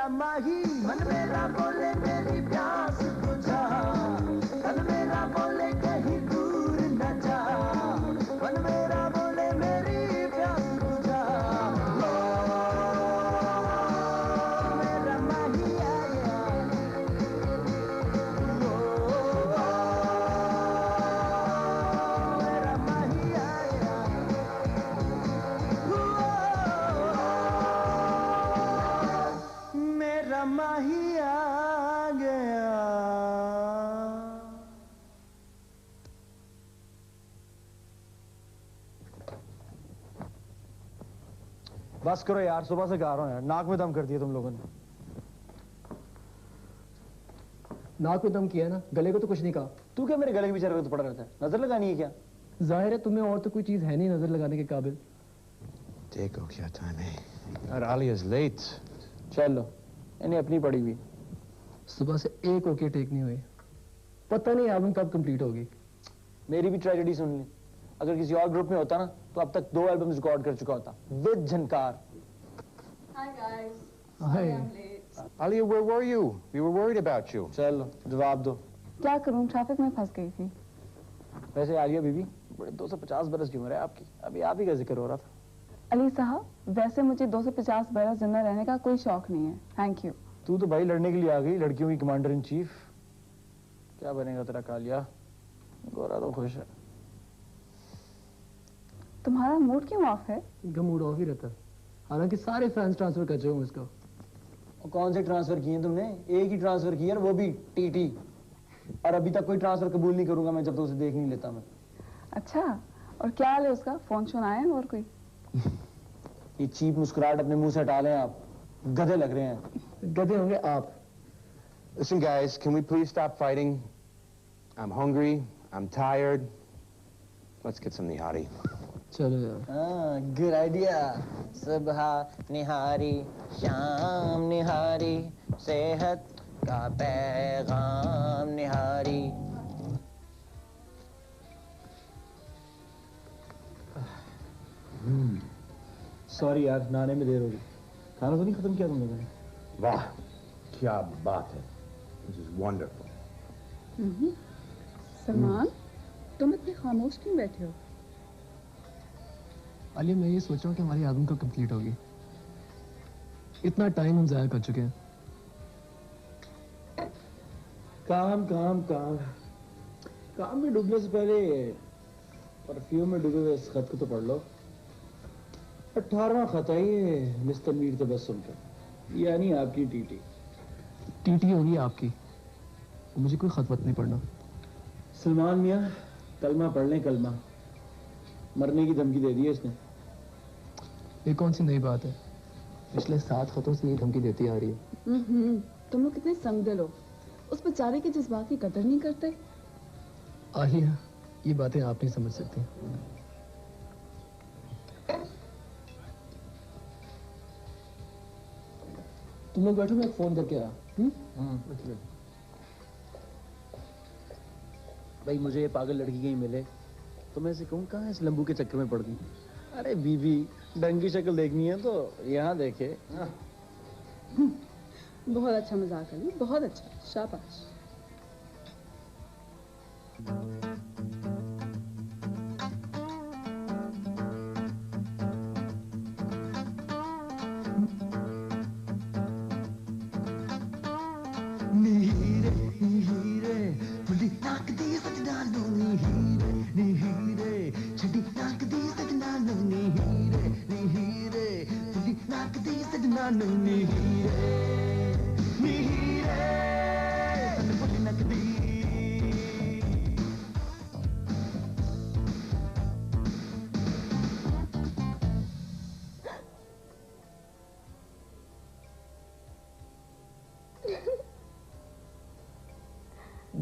मेरा माही, मन मेरा बोले मेरी प्यास बुझा, तन मेरा बोले कहीं दूर न जा, मन मेरा बोले मेरी प्यास बुझा। मेरा माही आया, मेरा माही आया, मेरा माही आ गया। बस करो यार, सुबह से गा रहा हूँ यार, नाक में दम कर दिया तुम लोगों ने। नाक में दम किया ना, गले को तो कुछ नहीं कहा। तू क्या मेरे गले के पीछे पड़ा रहता है? नजर लगानी है क्या? जाहिर है तुम्हें और तो कोई चीज है नहीं नजर लगाने के काबिल। देखो क्या टाइम है यार, आलिया इज लेट। चलो, इन्हें अपनी पड़ी हुई। सुबह से एक ओके टेक नहीं हुई, पता नहीं एल्बम कब कंप्लीट होगी। मेरी भी ट्रेजेडी सुन ली। अगर किसी और ग्रुप में होता ना तो अब तक 2 एल्बम्स रिकॉर्ड कर चुका होता with Jhankar. Hi guys. Hi. Sorry I'm late. Alia, where were you? We were worried about you. चलो जवाब दो। क्या करूं, ट्रैफिक में फंस गई थी। वैसे आलिया बीबी, बड़े 250 बरस की उम्र है आपकी, अभी आप ही का जिक्र हो रहा था। अली साहब, वैसे मुझे 250 बरस जिंदा रहने का कोई शौक नहीं है। Thank you. तू तो भाई लड़ने के लिए आ गई, लड़कियों की कमांडर इन चीफ। क्या बनेगा तेरा कालिया? गोरा तो खुश है। तुम्हारा मूड क्यों ऑफ है? इनका मूड ऑफ ही रहता है, हालांकि सारे फैंस ट्रांसफर कर चुके हैं इसको। और कौन से ट्रांसफर किए तुमने? एक ही ट्रांसफर किया, वो भी टीटी। और अभी तक कोई ट्रांसफर कबूल नहीं करूंगा मैं जब तक उसे देख नहीं लेता मैं। अच्छा, और क्या हाल है उसका? फोन शोन आया है और कोई? ये चीप मुस्कुराहट अपने मुंह से हटा लें आप, गधे लग रहे हैं। गधे होंगे आप। Listen, guys, can we please stop fighting? I'm hungry. I'm tired. Let's get some nihari. चलो यार। हाँ, गुड आइडिया। सुबह निहारी, शाम निहारी, सेहत का पैगाम निहारी। सॉरी यार, नहाने में देर हो गई। खाना तो नहीं खत्म किया तुमने मैंने? वाह, क्या बात है। This is wonderful. सलमान, तुम इतने खामोश क्यों बैठे हो? अली, मैं ये सोच रहा हूँ कि हमारी एल्बम कब कंप्लीट होगी। इतना टाइम हम जाया कर चुके हैं। काम काम काम काम में डूबने से पहले परफ्यूम में डूबे हुए इस खत को तो पढ़ लो। 18वां खत है ये मिस्टर मीर तबस्सुम का, यानी आपकी टीटी। टीटी होगी आपकी, मुझे कोई खत वत नहीं पढ़ना। सलमान मियाँ, कलमा पढ़ लें कलमा। मरने की धमकी दे दी है इसने। ये कौन सी नई बात है? पिछले 7 खतों से ये धमकी देती आ रही है। तुम लोग कितने संगदिल हो, उस बेचारे के जज्बात की कदर नहीं करते। आलिया, ये बातें आप नहीं समझ सकती। तुम लोग बैठो, मैं एक फोन करके आया। भाई मुझे ये पागल लड़की कहीं मिले तो मैं इसे कहूँ कहाँ इस लंबू के चक्कर में पड़ गई। अरे बीबी, ढंग की शक्ल देखनी है तो यहाँ देखे। बहुत अच्छा मजाक अली, बहुत अच्छा, शाबाश।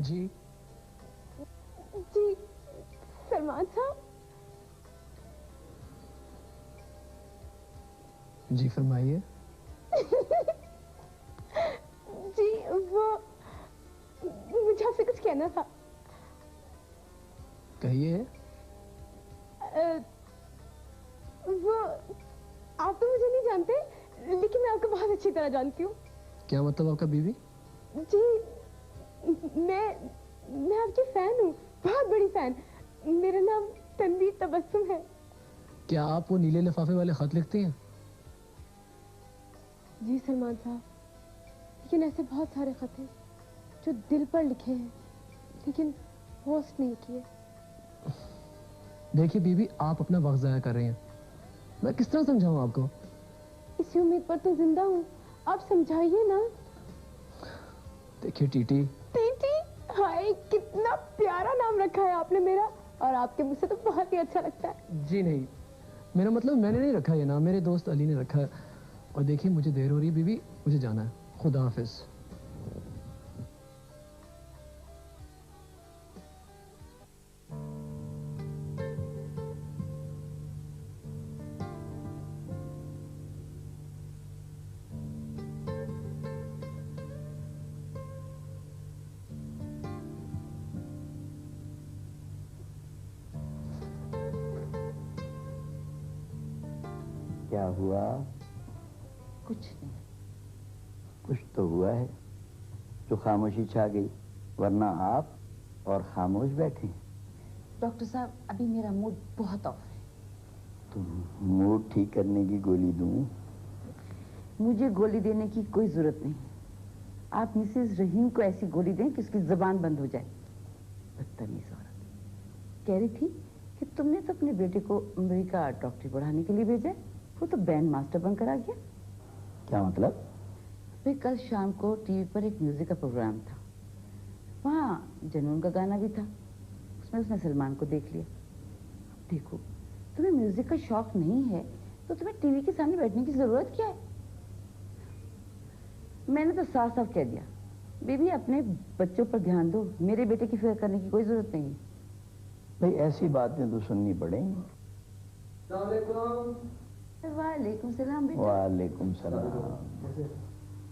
जी जी सलमान साहब। जी फरमाइए। जी वो मुझे आपसे कुछ कहना था। कहिए। वो आप तो मुझे नहीं जानते, लेकिन मैं आपको बहुत अच्छी तरह जानती हूँ। क्या मतलब आपका बीवी? जी मैं आपकी फैन हूँ, बहुत बड़ी फैन। मेरा नाम तनवीर तबस्सुम है। क्या आप वो नीले लिफाफे वाले खत लिखती हैं? जी सलमान साहब, लेकिन ऐसे बहुत सारे खत हैं जो दिल पर लिखे हैं लेकिन पोस्ट नहीं किए। देखिए बीवी, आप अपना वक्त जाया कर रही हैं। मैं किस तरह समझाऊं आपको? इसी उम्मीद पर तो जिंदा हूँ, आप समझाइए ना। देखिए टीटी। टीटी, हाय कितना प्यारा नाम रखा है आपने मेरा, और आपके मुझसे तो बहुत ही अच्छा लगता है। जी नहीं, मेरा मतलब मैंने नहीं रखा ये नाम, मेरे दोस्त अली ने रखा है। और देखिए मुझे देर हो रही है बीवी, मुझे जाना है। खुदा हाफिज। क्या हुआ? कुछ नहीं। कुछ तो हुआ है जो खामोशी छा गई, वरना आप और खामोश बैठे। डॉक्टर साहब, अभी मेरा मूड बहुत ऑफ है। तो मूड ठीक करने की गोली दूं? मुझे गोली देने की कोई जरूरत नहीं। आप मिसेस रहीम को ऐसी गोली दें कि उसकी जुबान बंद हो जाए। बदतमीज औरत। कह रही थी कि तुमने तो अपने बेटे को अमेरिका डॉक्टरी पढ़ाने के लिए भेजा है, वो तो बैंड मास्टर बनकर आ गया। क्या मतलब? फिर कल शाम को टीवी पर एक म्यूजिक का प्रोग्राम था, वहाँ जनून का गाना भी था। उसमें उसने सलमान को देख लिया। देखो, तुम्हें म्यूजिक का शौक नहीं है तो तुम्हें टीवी के सामने बैठने की जरूरत क्या है? मैंने तो साफ साफ कह दिया, बेबी अपने बच्चों पर ध्यान दो, मेरे बेटे की फिक्र करने की कोई जरूरत नहीं। भाई ऐसी बातें तो सुननी पड़ेंगी। वालेकुम सलाम बेटा। वालेकुम सलाम।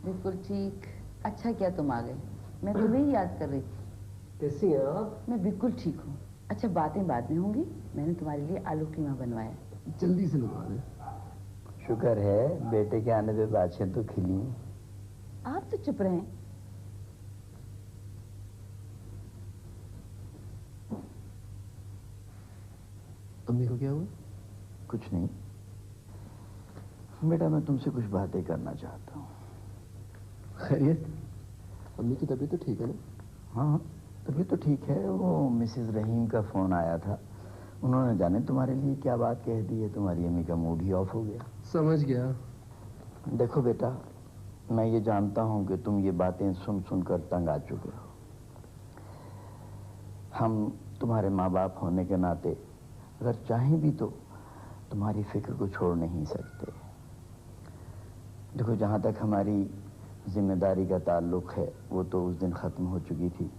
बिल्कुल ठीक। अच्छा किया तुम आ गए, मैं तुम्हें ही याद कर रही थी। कैसी हैं आप? मैं बिल्कुल ठीक हूँ। अच्छा, बातें बाद में होंगी, मैंने तुम्हारे लिए आलू कीमा बनवाया। जल्दी से लगवा दें। शुक्र है बेटे के आने पे बातें तो खिली। आप तो चुप रहें। अम्मी को क्या हुआ? कुछ नहीं बेटा, मैं तुमसे कुछ बातें करना चाहता हूँ। खैरियत? अम्मी की तबीयत तो ठीक है ना? हाँ तबीयत तो ठीक है। वो मिसेस रहीम का फोन आया था, उन्होंने जाने तुम्हारे लिए क्या बात कह दी है, तुम्हारी अम्मी का मूड ही ऑफ हो गया। समझ गया। देखो बेटा, मैं ये जानता हूँ कि तुम ये बातें सुन सुनकर तंग आ चुके हो। हम तुम्हारे माँ बाप होने के नाते अगर चाहें भी तो तुम्हारी फिक्र को छोड़ नहीं सकते। देखो, जहाँ तक हमारी जिम्मेदारी का ताल्लुक है वो तो उस दिन ख़त्म हो चुकी थी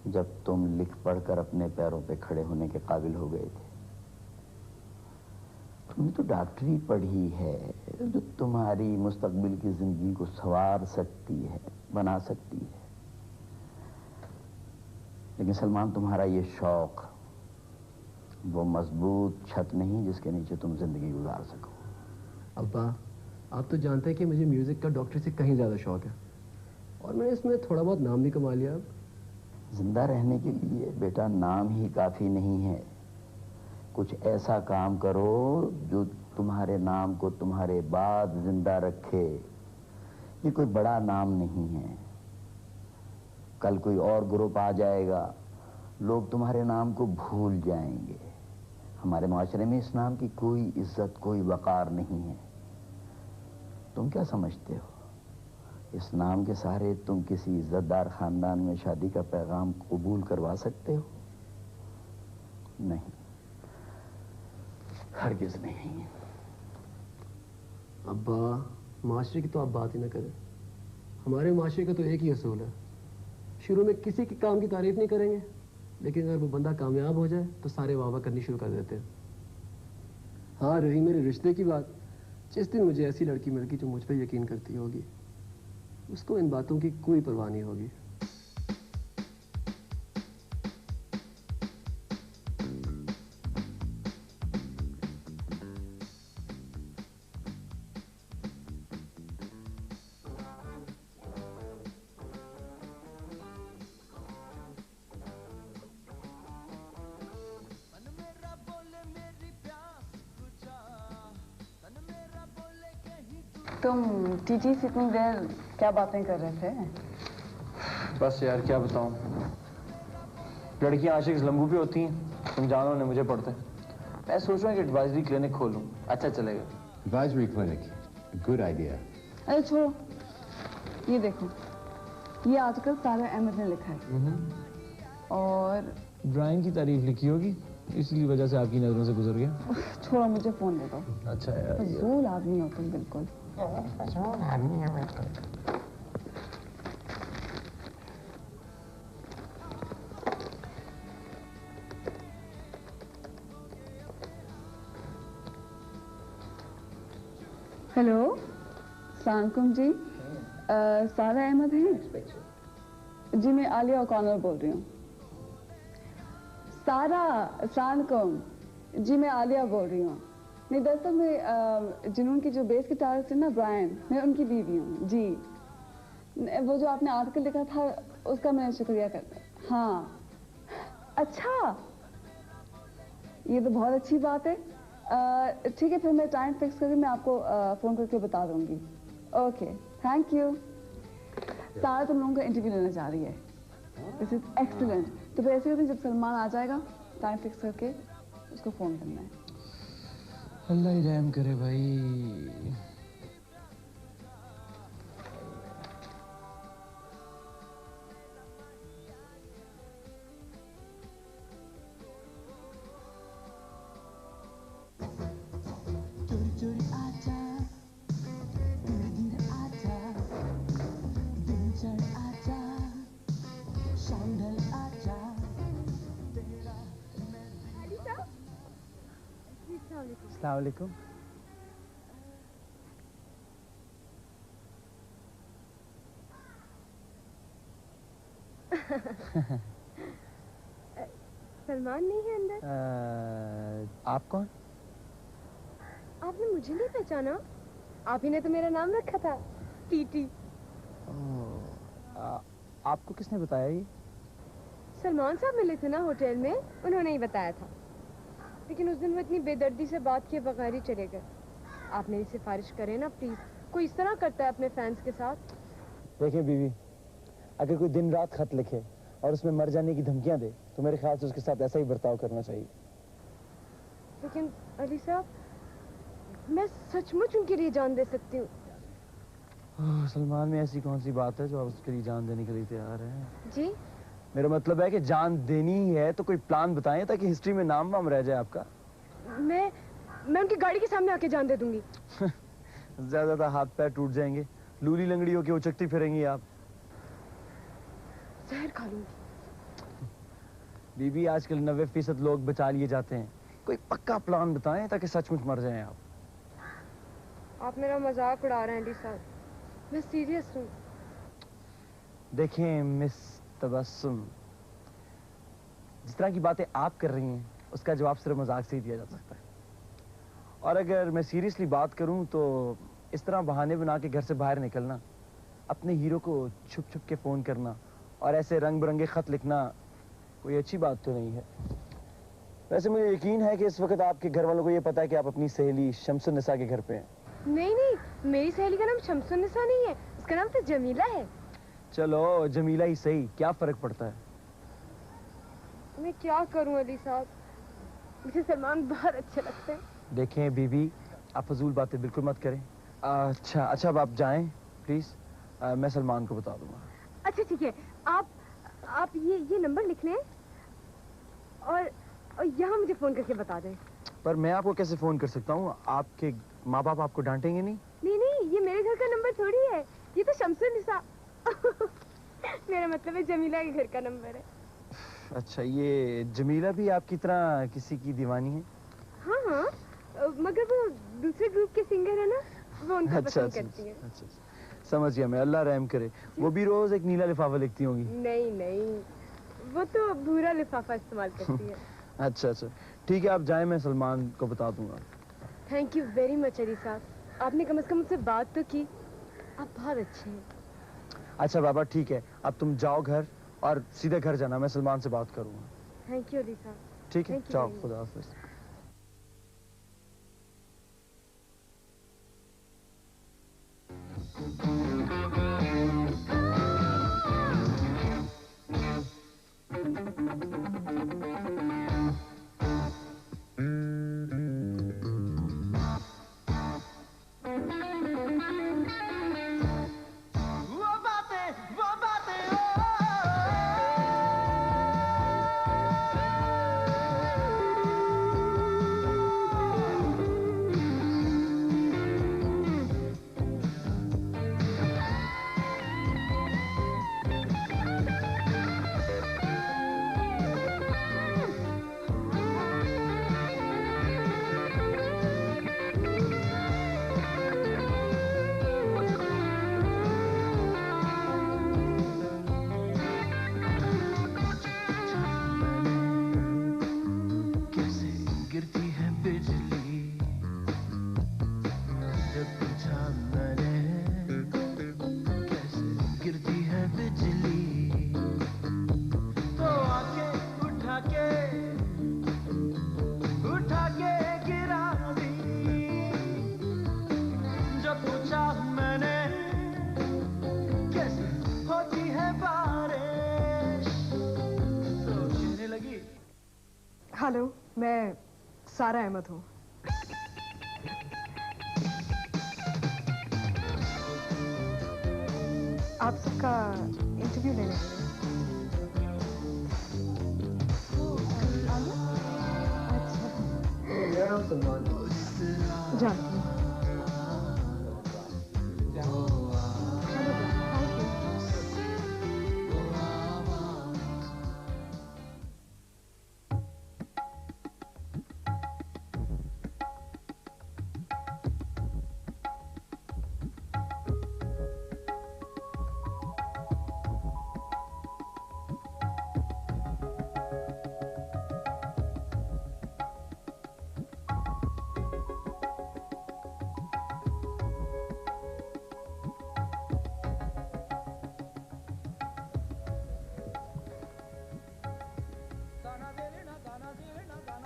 जब तुम लिख पढ़कर अपने पैरों पे खड़े होने के काबिल हो गए थे। तुमने तो डॉक्टरी पढ़ी है जो तुम्हारी मुस्तकबिल की ज़िंदगी को संवार सकती है, बना सकती है। लेकिन सलमान, तुम्हारा ये शौक़ वो मजबूत छत नहीं जिसके नीचे तुम ज़िंदगी गुजार सको। अब्बा, आप तो जानते हैं कि मुझे म्यूजिक का डॉक्टरी से कहीं ज़्यादा शौक है, और मैंने इसमें थोड़ा बहुत नाम भी कमा लिया। अब जिंदा रहने के लिए बेटा नाम ही काफ़ी नहीं है। कुछ ऐसा काम करो जो तुम्हारे नाम को तुम्हारे बाद जिंदा रखे। ये कोई बड़ा नाम नहीं है। कल कोई और ग्रुप आ जाएगा, लोग तुम्हारे नाम को भूल जाएंगे। हमारे माशरे में इस नाम की कोई इज्जत, कोई वकार नहीं है। तुम क्या समझते हो, इस नाम के सहारे तुम किसी इज्जतदार खानदान में शादी का पैगाम कबूल करवा सकते हो? नहीं, हरगिज नहीं। अब्बा, माशरे की तो आप बात ही ना करें। हमारे माशरे का तो एक ही असूल है, शुरू में किसी के काम की तारीफ नहीं करेंगे, लेकिन अगर वो बंदा कामयाब हो जाए तो सारे वाह वाह करनी शुरू कर देते हैं। हाँ, रही मेरे रिश्ते की बात, जिस दिन मुझे ऐसी लड़की मिल गई जो मुझ पर यकीन करती होगी, उसको इन बातों की कोई परवाह नहीं होगी। तुम टीटी से इतनी देर क्या बातें कर रहे थे? बस यार क्या बताऊं, लड़कियां आशिक लंबू पे होती हैं, तुम जानो ने मुझे पढ़ते हैं। मैं सोच रहा हूँ कि एडवाइजरी क्लिनिक खोलूं, अच्छा चलेगा। Advisory clinic. Good idea. अरे छोड़ो, ये देखो, ये आजकल सारा अहमद ने लिखा है और ब्रायन की तारीफ लिखी होगी, इसीलिए वजह से आपकी नजरों से गुजर गया। छोड़ो, मुझे फोन दे दो। अच्छा यार, फजूल आदमी हो तुम बिल्कुल। हेलो, सलामकुम जी। सारा अहमद हैं? जी मैं आलिया ओकॉनर बोल रही हूँ। सारा, सलामकुम जी, मैं आलिया बोल रही हूँ। नहीं दरअसल मैं जुनून की जो बेस गिटारिस्ट है ना ब्रायन, मैं उनकी बीवी हूँ जी। वो जो आपने आर्टिकल लिखा था उसका मैं शुक्रिया करता। हाँ अच्छा, ये तो बहुत अच्छी बात है। ठीक है, फिर मैं टाइम फिक्स करके मैं आपको फ़ोन करके बता दूंगी। Okay, thank you. सारा तुम लोगों का इंटरव्यू लेना चाह रही है। This is excellent. तो फिर ऐसे होती जब सलमान आ जाएगा टाइम फिक्स करके उसको फ़ोन करना है। अल्लाह ही रहम करे भाई। अस्सलाम वालेकुम। सलमान नहीं है अंदर? आप कौन? आपने मुझे नहीं पहचाना? आप ही ने तो मेरा नाम रखा था, टीटी। आपको किसने बताया ये? सलमान साहब मिले थे ना होटल में, उन्होंने ही बताया था। लेकिन उस दिन वो इतनी बेदर्दी से बात किए बगैर ही चले गए। आप मेरी सिफारिश करें ना प्लीज। कोई इस तरह करता है अपने फैंस के साथ? देखिए बीवी, अगर कोई दिन रात खत लिखे और उसमें मर जाने की धमकियां दे तो मेरे ख्याल से उसके साथ ऐसा ही बर्ताव करना चाहिए। लेकिन अली साहब, मैं सचमुच उनके लिए जान दे सकती हूँ। सलमान में ऐसी कौन सी बात है जो आप उसके लिए जान देने के लिए तैयार हैं? जी मेरा मतलब है कि जान देनी ही है तो कोई प्लान बताएं ताकि हिस्ट्री में नाम वाम रह जाए आपका। मैं उनकी गाड़ी के सामने आके जान दे दूंगी। ज्यादा हाथ पैर टूट जाएंगे, लूली लंगड़ी होके उचकती फिरेंगी आप। जहर खा लूंगी। बीबी, आजकल 90% लोग बचा लिए जाते हैं। कोई पक्का प्लान बताएं ताकि सचमुच मर जाएं आप। आप मेरा मजाक उड़ा रहे हैं अली साहब, मैं सीरियस हूँ। देखें मिस तबस्सुम, जिस तरह की बातें आप कर रही हैं उसका जवाब सिर्फ मजाक से ही दिया जा सकता है। और अगर मैं सीरियसली बात करूं तो इस तरह बहाने बना के घर से बाहर निकलना, अपने हीरो को छुप छुप के फ़ोन करना और ऐसे रंग बिरंगे ख़त लिखना कोई अच्छी बात तो नहीं है। वैसे मुझे यकीन है कि इस वक्त आपके घर वालों को ये पता है कि आप अपनी सहेली शम्सुन्निसा के घर पे हैं। नहीं नहीं, मेरी सहेली का नाम शम्सुन्निसा नहीं है, उसका नाम तो जमीला है। चलो जमीला ही सही, क्या फ़र्क पड़ता है। मैं क्या करूं अली साहब, मुझे सलमान बहुत अच्छे लगते हैं। देखें बीबी, आप फजूल बातें बिल्कुल मत करें। अच्छा अब आप जाएं प्लीज़, मैं सलमान को बता दूंगा। अच्छा ठीक है, आप ये नंबर लिख लें और यहाँ मुझे फ़ोन करके बता दें। पर मैं आपको कैसे फ़ोन कर सकता हूँ? आपके माँ बाप आपको डांटेंगे नहीं? नहीं, ये मेरे घर का नंबर थोड़ी है, ये तो शम्सुन्निसा मेरा मतलब है जमीला के घर का नंबर है। अच्छा, ये जमीला भी आपकी तरह किसी की दीवानी है? हाँ, मगर वो दूसरे ग्रुप के सिंगर है ना, वो उनको पसंद करती है। अच्छा, समझ गया मैं, अल्लाह रहम करे। वो भी रोज एक नीला लिफाफा लिखती होंगी? नहीं, वो तो भूरा लिफाफा इस्तेमाल करती है। अच्छा, ठीक है, आप जाएं, मैं सलमान को बता दूंगा। Thank you very much Ali साहब, आपने कम से कम मुझसे बात तो की। आप बहुत अच्छे हैं। अच्छा बाबा, ठीक है, अब तुम जाओ घर और सीधे घर जाना, मैं सलमान से बात करूंगा। थैंक यू अली साहब। ठीक है, जाओ, खुदा हाफिज। हेलो, मैं सारा अहमद हूँ। आप सबका इंटरव्यू लेने के लिए। मेरा नाम सलमान है। जानती हूँ।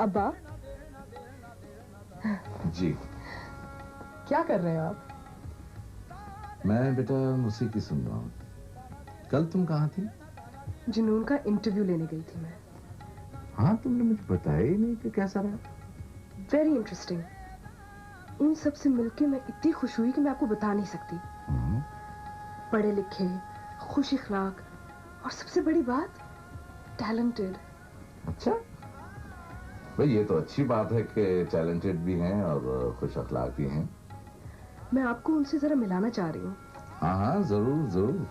अब्बा जी। क्या कर रहे हो आप? मैं बेटा मौसीकी सुन रहा हूँ। कल तुम कहाँ थी? जुनून का इंटरव्यू लेने गई थी मैं। हाँ, तुमने मुझे बताया ही नहीं कि कैसा रहा। Very interesting. उन सब से मिलके मैं इतनी खुश हुई कि मैं आपको बता नहीं सकती। पढ़े लिखे, खुश इखलाक और सबसे बड़ी बात टैलेंटेड। अच्छा, भाई ये तो अच्छी बात है कि टैलेंटेड भी हैं और खुश अखलाक भी हैं। मैं आपको उनसे जरा मिलाना चाह रही हूँ। हाँ हाँ, जरूर जरूर।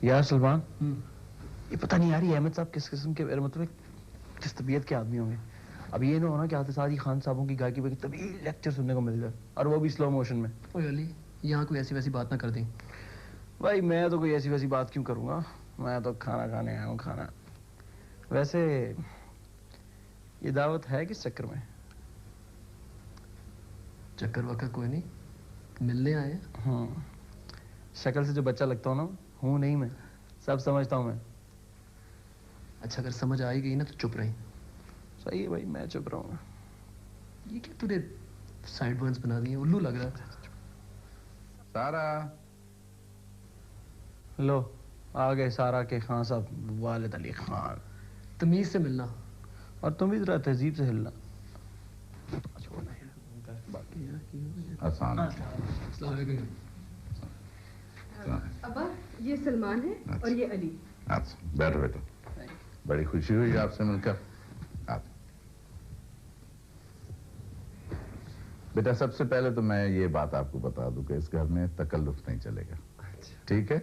यार सलमान, ये पता नहीं यार ये अहमद साहब किस किस्म के मतलब किस तबीयत के आदमी होंगे। अब ये ना होना कि आते साथ ही खान साहबों की गायकी पे तभी लेक्चर सुनने को मिल जाए, और वो भी स्लो मोशन में। ओए अली, यहाँ कोई ऐसी वैसी बात ना कर दी। भाई मैं तो कोई ऐसी वैसी बात क्यों करूँगा, मैं तो खाना खाने आया हूँ। खाना वैसे ये दावत है किस चक्कर में? चक्कर वक्कर कोई नहीं, मिलने आए हैं। शक्ल से जो बच्चा लगता हूँ ना, हूँ नहीं मैं, सब समझता हूँ मैं। अच्छा, अगर समझ आई गई ना तो चुप रही। सही है भाई, मैं चुप रहूँगा। ये क्या तूने साइड बर्न्स बना दिए, उल्लू लग रहा है। सारा लो आ गए सारा के खान साहब, वालिद अली खान। तमीज से मिलना, और तुम भी जरा तहजीब से हिलना। आसान है। अब्बा, ये सलमान है और ये अली। अच्छा, बैठो बेटा, बड़ी खुशी हुई आपसे मिलकर। बेटा सबसे पहले तो मैं ये बात आपको बता दूं कि इस घर में तकल्लुफ नहीं चलेगा। ठीक है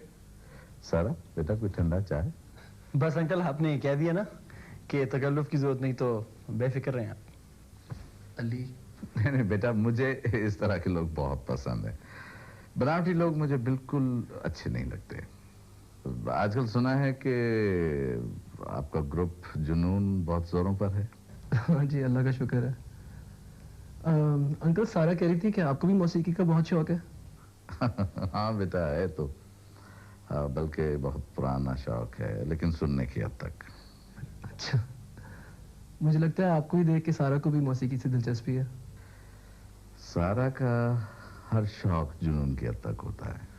सारा? बेटा कोई ठंडा चाय? बस अंकल, आपने कह दिया ना कि तकल्लुफ की जरूरत नहीं, तो बेफिक्र रहें आप। अली नहीं बेटा, मुझे इस तरह के लोग बहुत पसंद है। बनावटी लोग मुझे बिल्कुल अच्छे नहीं लगते। आजकल सुना है कि आपका ग्रुप जुनून बहुत जोरों पर है। हाँ जी, अल्लाह का शुक्र है। अंकल, सारा कह रही थी कि आपको भी मौसीकी का बहुत शौक है। हाँ बेटा है तो, बल्कि बहुत पुराना शौक है, लेकिन सुनने की हद तक। अच्छा, मुझे लगता है आपको ही देख के सारा को भी मौसीकी से दिलचस्पी है। सारा का हर शौक जुनून की हद तक होता है।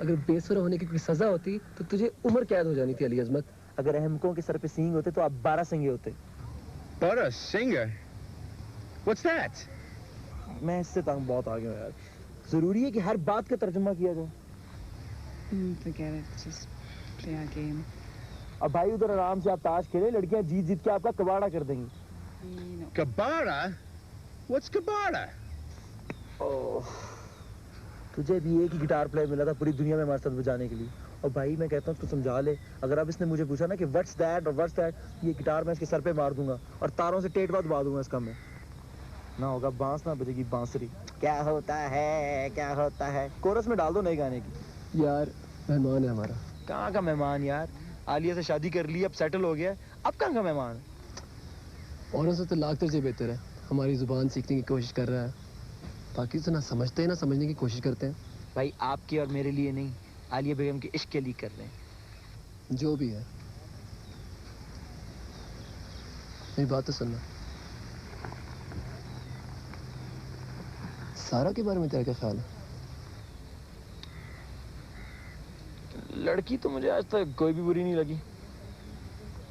अगर बेसुरा होने की कोई सजा होती तो तुझे उम्र कैद हो जानी थी अली अजमत। अगर अहमकों के सर पे सींग होते तो आप 12 सिंगे होते। But a singer? What's that? मैं इससे तंग बहुत आ गया हूं यार। जरूरी है कि हर बात का तर्जुमा किया जाए। Forget it. Just play our game. अब भाई उधर आराम से आप ताश खेले, लड़कियां जीत जीत के आपका कबाड़ा कर देंगी। You know. Kabara? What's Kabara? ओह, तुझे भी एक ही गिटार प्लेयर मिला था पूरी दुनिया में हमारे साथ बजाने के लिए। और भाई मैं कहता हूँ उसको समझा ले, अगर अब इसने मुझे पूछा ना कि व्हाट्स दैट और व्हाट्स दैट, ये गिटार मैं इसके सर पे मार दूंगा और तारों से टेटवा दबा दूंगा इसका मैं। ना होगा बांस ना बजेगी बांसुरी। क्या होता है कोरस में डाल दो नए गाने की। यार मेहमान है हमारा। कहाँ का मेहमान यार, आलिया से शादी कर ली, अब सेटल हो गया, अब कहाँ का मेहमान। औरों से तो लाख दर्जे बेहतर है, हमारी जुबान सीखने की कोशिश कर रहा है। बाकी तो ना समझते हैं ना समझने की कोशिश करते हैं। भाई आपके और मेरे लिए नहीं, आलिया बेगम के इश्क के लिए कर रहे हैं। जो भी है, मेरी बात तो सुनना। सारा के बारे में तेरा क्या ख्याल है? लड़की तो मुझे आज तक कोई भी बुरी नहीं लगी।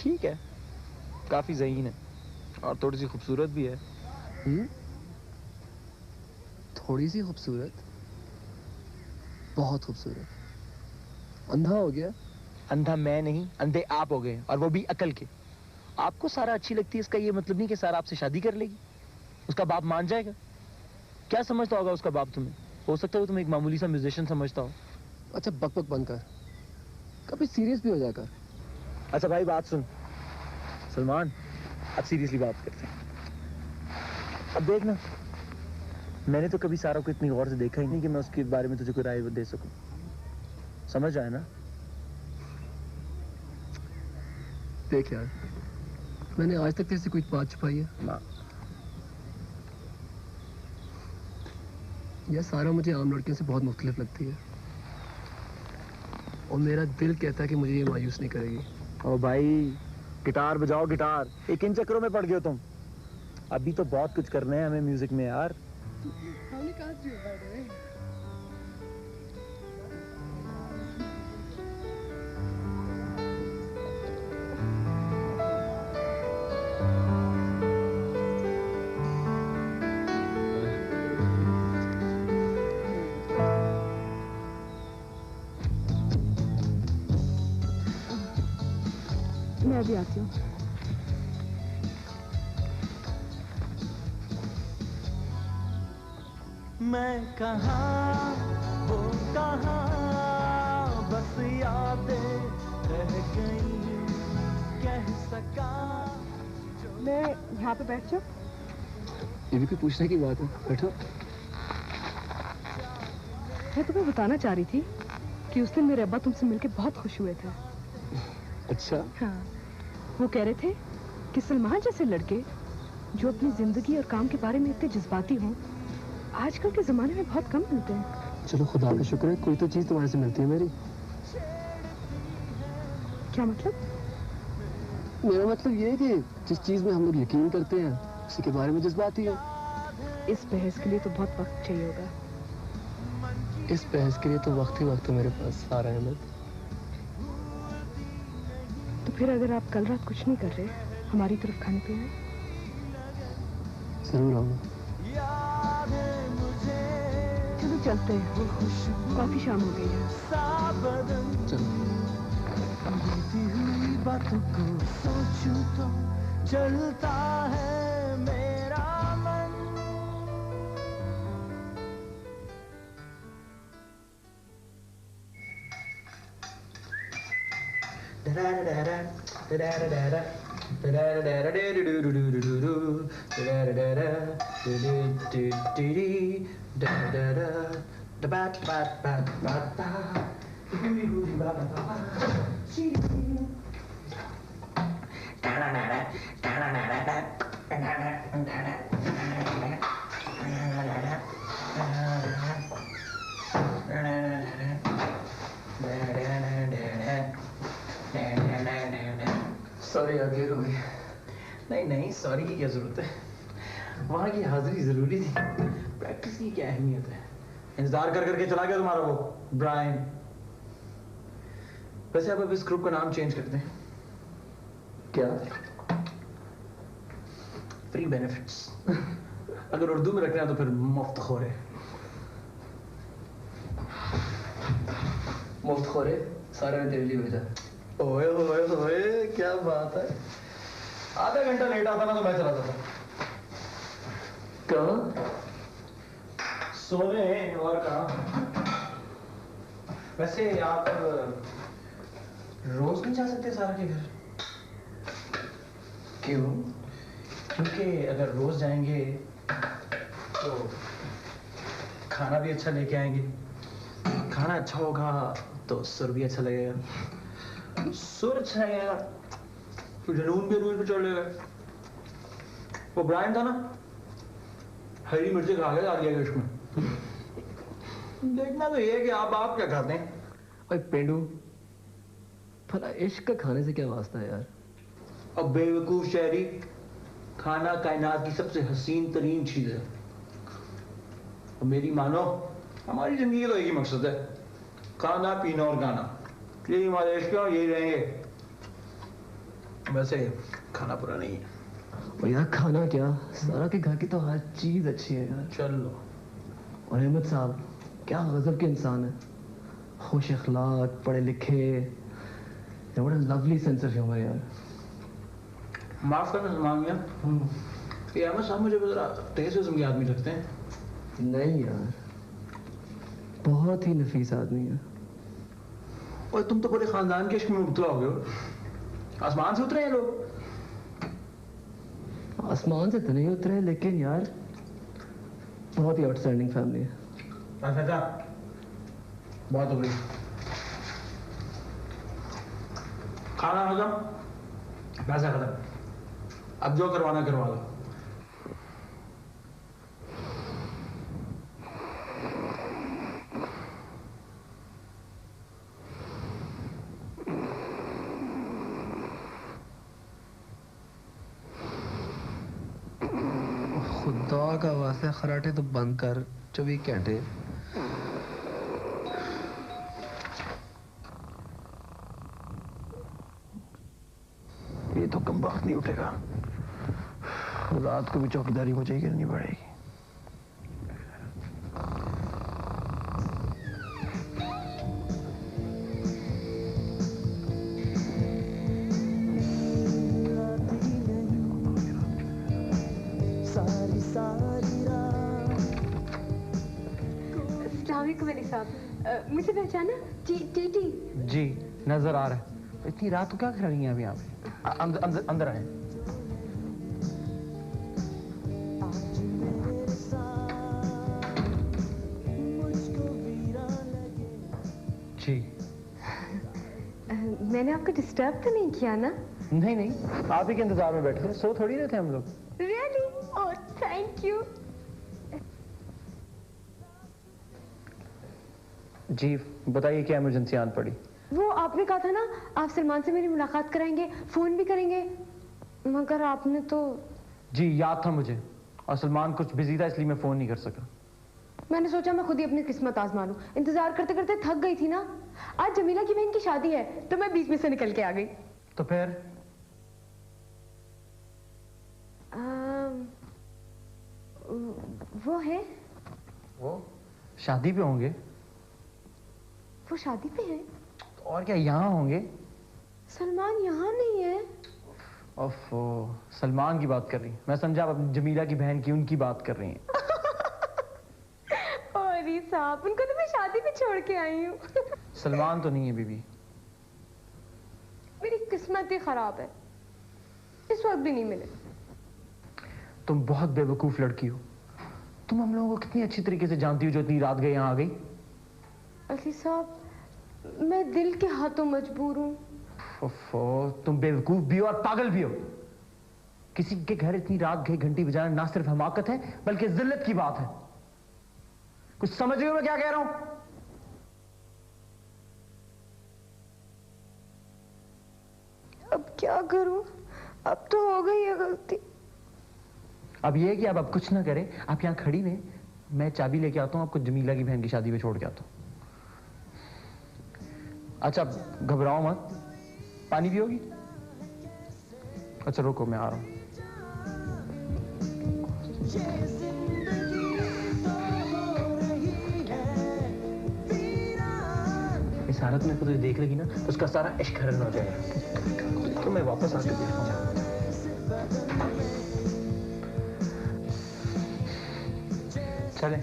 ठीक है, काफी ज़हीन है और थोड़ी सी खूबसूरत भी है। थोड़ी सी खूबसूरत? बहुत खूबसूरत। अंधा हो गया? अंधा मैं नहीं, अंधे आप हो गए, और वो भी अकल के। आपको सारा अच्छी लगती है, इसका ये मतलब नहीं कि सारा आपसे शादी कर लेगी। उसका बाप मान जाएगा? क्या समझता होगा उसका बाप तुम्हें? हो सकता है वो तुम्हें एक मामूली सा म्यूजिशियन समझता हो। अच्छा बक बक बंद कर, कभी सीरियस भी हो जाकर। अच्छा भाई बात सुन सलमान, अब सीरियसली बात करते हैं। अब देखना, मैंने तो कभी सारा को इतनी गौर से देखा ही नहीं कि मैं उसके बारे में तुझे कोई राय दे सकूं। समझ आए ना? देख यार, मैंने आज तक तेरे से कोई बात छुपाई है ना। यह सारा मुझे आम लड़कियों से बहुत मुख्तलिफ लगती है, और मेरा दिल कहता है कि मुझे ये मायूस नहीं करेगी। ओ भाई, गिटार बजाओ गिटार, एक इन चक्करों में पड़ गए हो तुम। अभी तो बहुत कुछ करना है हमें म्यूजिक में यार। मैं अभी आती हूँ। मैं कहाँ वो कहाँ, बस यादें रह गई, कह सका। मैं यहाँ पे बैठ जाऊँ? ये भी कोई पूछने की बात है, बैठो। मैं तुम्हें बताना चाह रही थी कि उस दिन मेरे अब्बा तुमसे मिलके बहुत खुश हुए थे। अच्छा? हाँ, वो कह रहे थे कि सलमान जैसे लड़के जो अपनी जिंदगी और काम के बारे में इतने जज्बाती हों, आजकल के जमाने में बहुत कम मिलते हैं। चलो खुदा का शुक्र है कोई तो चीज तुम्हारे से मिलती है मेरी। क्या मतलब? मेरा मतलब ये है कि जिस चीज में हम लोग यकीन करते हैं उसी के बारे में जज्बाती है। इस बहस के लिए तो बहुत वक्त चाहिए होगा। इस बहस के लिए तो वक्त ही वक्त है मेरे पास सारा अहमद। तो फिर अगर आप कल रात कुछ नहीं कर रहे, हमारी तरफ खाने पीने? जरूर आऊंगा। चलो चलते हैं, काफी शाम हो गई है। चलो। बीती हुई बातों को सोचूं तो चलता है मेरा मन। सॉरी यार, देर हो गई। नहीं नहीं, सॉरी की क्या जरूरत है, वहाँ की हाजिरी जरूरी थी। प्रैक्टिस की क्या अहमियत है। इंतजार कर करके चला गया तुम्हारा वो ब्रायन। वैसे अब इस ग्रुप का नाम चेंज करते हैं। क्या? Free benefits. अगर उर्दू में रखना है तो फिर मुफ्त खोरे। मुफ्त खोरे सारे ने तेरे लिए भेजा। ओए ओए ओए क्या बात है। आधा घंटा लेट आता ना तो मैं चला जाता। कहाँ? सोने और कहाँ। वैसे आप रोज नहीं जा सकते सारा के घर? क्यों? क्योंकि अगर रोज जाएंगे तो खाना भी अच्छा लेके आएंगे। खाना अच्छा होगा तो सुर भी अच्छा लगेगा। सुर अच्छा लगेगा तो जुनून भी रोज पे चढ़ लेगा। वो ब्रायन था ना, हरी मिर्ची खा के आ गया इसमें। देखना तो ये है कि आप क्या खाते हैं। ओए पेंडू, भला इश्क का खाने से क्या वास्ता है यार? अब बेवकूफ शहरी, खाना कायनात की सबसे हसीन तरीन चीज है। अब मेरी मानो, हमारी जिंदगी तो एक ही मकसद है, खाना पीना और गाना। यही हमारे इश्क और यही रहेंगे। वैसे खाना पूरा नहीं है। और यार खाना क्या, सारा के घर की तो हर चीज अच्छी है यार। चलो। और अहमद साहब क्या गजब के इंसान है, खुश अखलाक, पढ़े लिखे, बड़ा लवली सेंस ऑफ ह्यूमर यार। माफ करना सलमान मियां, ये अहमद साहब मुझे जरा तेज किस्म के आदमी लगते हैं। नहीं यार, बहुत ही नफीस आदमी है। और तुम तो पूरे खानदान के इश्क में मुब्तला हो गए हो। आसमान से उतरे हैं लोग। आसमान से तो नहीं उतरे, लेकिन यार बहुत ही आउटस्टैंडिंग फैमिली है। अच्छा, बहुत हो गई। खाना खत्म, पैसा खत्म। अब जो करवाना करवा लो। खुदा का वास्ते खराटे तो बंद कर 24 घंटे। ये तो कम वक्त नहीं उठेगा, रात को भी चौकीदारी मुझे ही करनी पड़ेगी। मुझे पहचाना? जी टीटी। जी नजर आ रहा है। इतनी रात को क्या कर रही हैं अभी यहाँ पे? अंदर अंदर आए। जी मैंने आपको डिस्टर्ब तो नहीं किया ना? नहीं नहीं, आप ही के इंतजार में बैठे थे, सो थोड़ी रहते हम लोग। रियली? Oh thank you. जी बताइए क्या इमरजेंसी आन पड़ी? वो आपने कहा था ना आप सलमान से मेरी मुलाकात कराएंगे, फोन भी करेंगे, मगर आपने तो। जी याद था मुझे, और सलमान कुछ बिजी था इसलिए मैं फोन नहीं कर सका। मैंने सोचा मैं खुद ही अपनी किस्मत आजमा लूं। इंतजार करते करते थक गई थी ना। आज जमीला की बहन की शादी है तो मैं बीच में से निकल के आ गई। तो फिर? वो है। वो शादी पे होंगे? वो शादी पे है। और क्या यहाँ होंगे? सलमान यहाँ नहीं है। ओफो, सलमान की बात कर रही। मैं समझा आप जमीला की बहन की, उनकी बात कर रही हैं। अरे साहब, उनको तो मैं शादी पे छोड़ के आई हूँ। सलमान तो नहीं है बीबी। मेरी किस्मत ही खराब है, इस वक्त भी नहीं मिले। तुम बहुत बेवकूफ लड़की हो। तुम हम लोगों को कितनी अच्छी तरीके से जानती हो जो इतनी रात गए यहाँ आ गई। अली साहब, मैं दिल के हाथों मजबूर हूँ। ओफो, तुम बेवकूफ भी हो और पागल भी हो। किसी के घर इतनी रात गए घंटी बजाना ना सिर्फ हमाकत है बल्कि जिल्लत की बात है। कुछ समझ रहे हो मैं क्या कह रहा हूं? अब क्या करूं? अब तो हो गई है गलती। अब ये है कि अब कुछ ना करें, आप यहां खड़ी हुए, मैं चाबी लेके आता हूं, आपको जमीला की बहन की शादी में छोड़ के आता हूं। अच्छा घबराओ मत, पानी पियोगी? अच्छा रुको मैं आ रहा हूँ। इस हालत में तुझे देख लेगी ना तो उसका सारा इश्क खरन हो जाएगा। तो मैं वापस आके देखता हूँ। चले।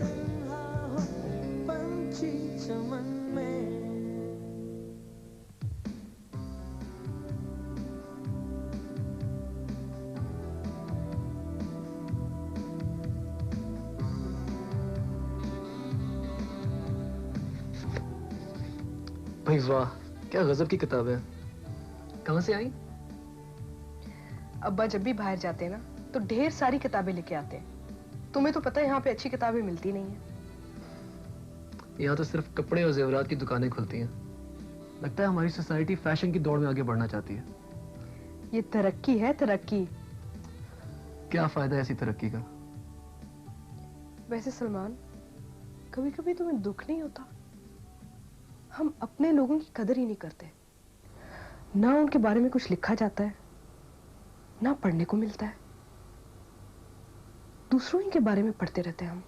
भाई वाह, क्या गजब की किताब है। कहाँ से आई? अब्बा जब भी बाहर जाते हैं ना तो ढेर सारी किताबें लेके आते हैं। तुम्हें तो पता है यहाँ पे अच्छी किताबें मिलती नहीं है। यहाँ तो सिर्फ कपड़े और जेवरात की दुकानें खुलती हैं। लगता है हमारी सोसाइटी फैशन की दौड़ में आगे बढ़ना चाहती है। ये तरक्की है, तरक्की। क्या फायदा है ऐसी तरक्की का? वैसे सलमान, कभी कभी तुम्हें दुख नहीं होता? हम अपने लोगों की कदर ही नहीं करते। ना उनके बारे में कुछ लिखा जाता है, ना पढ़ने को मिलता है। दूसरों ही के बारे में पढ़ते रहते हैं हम।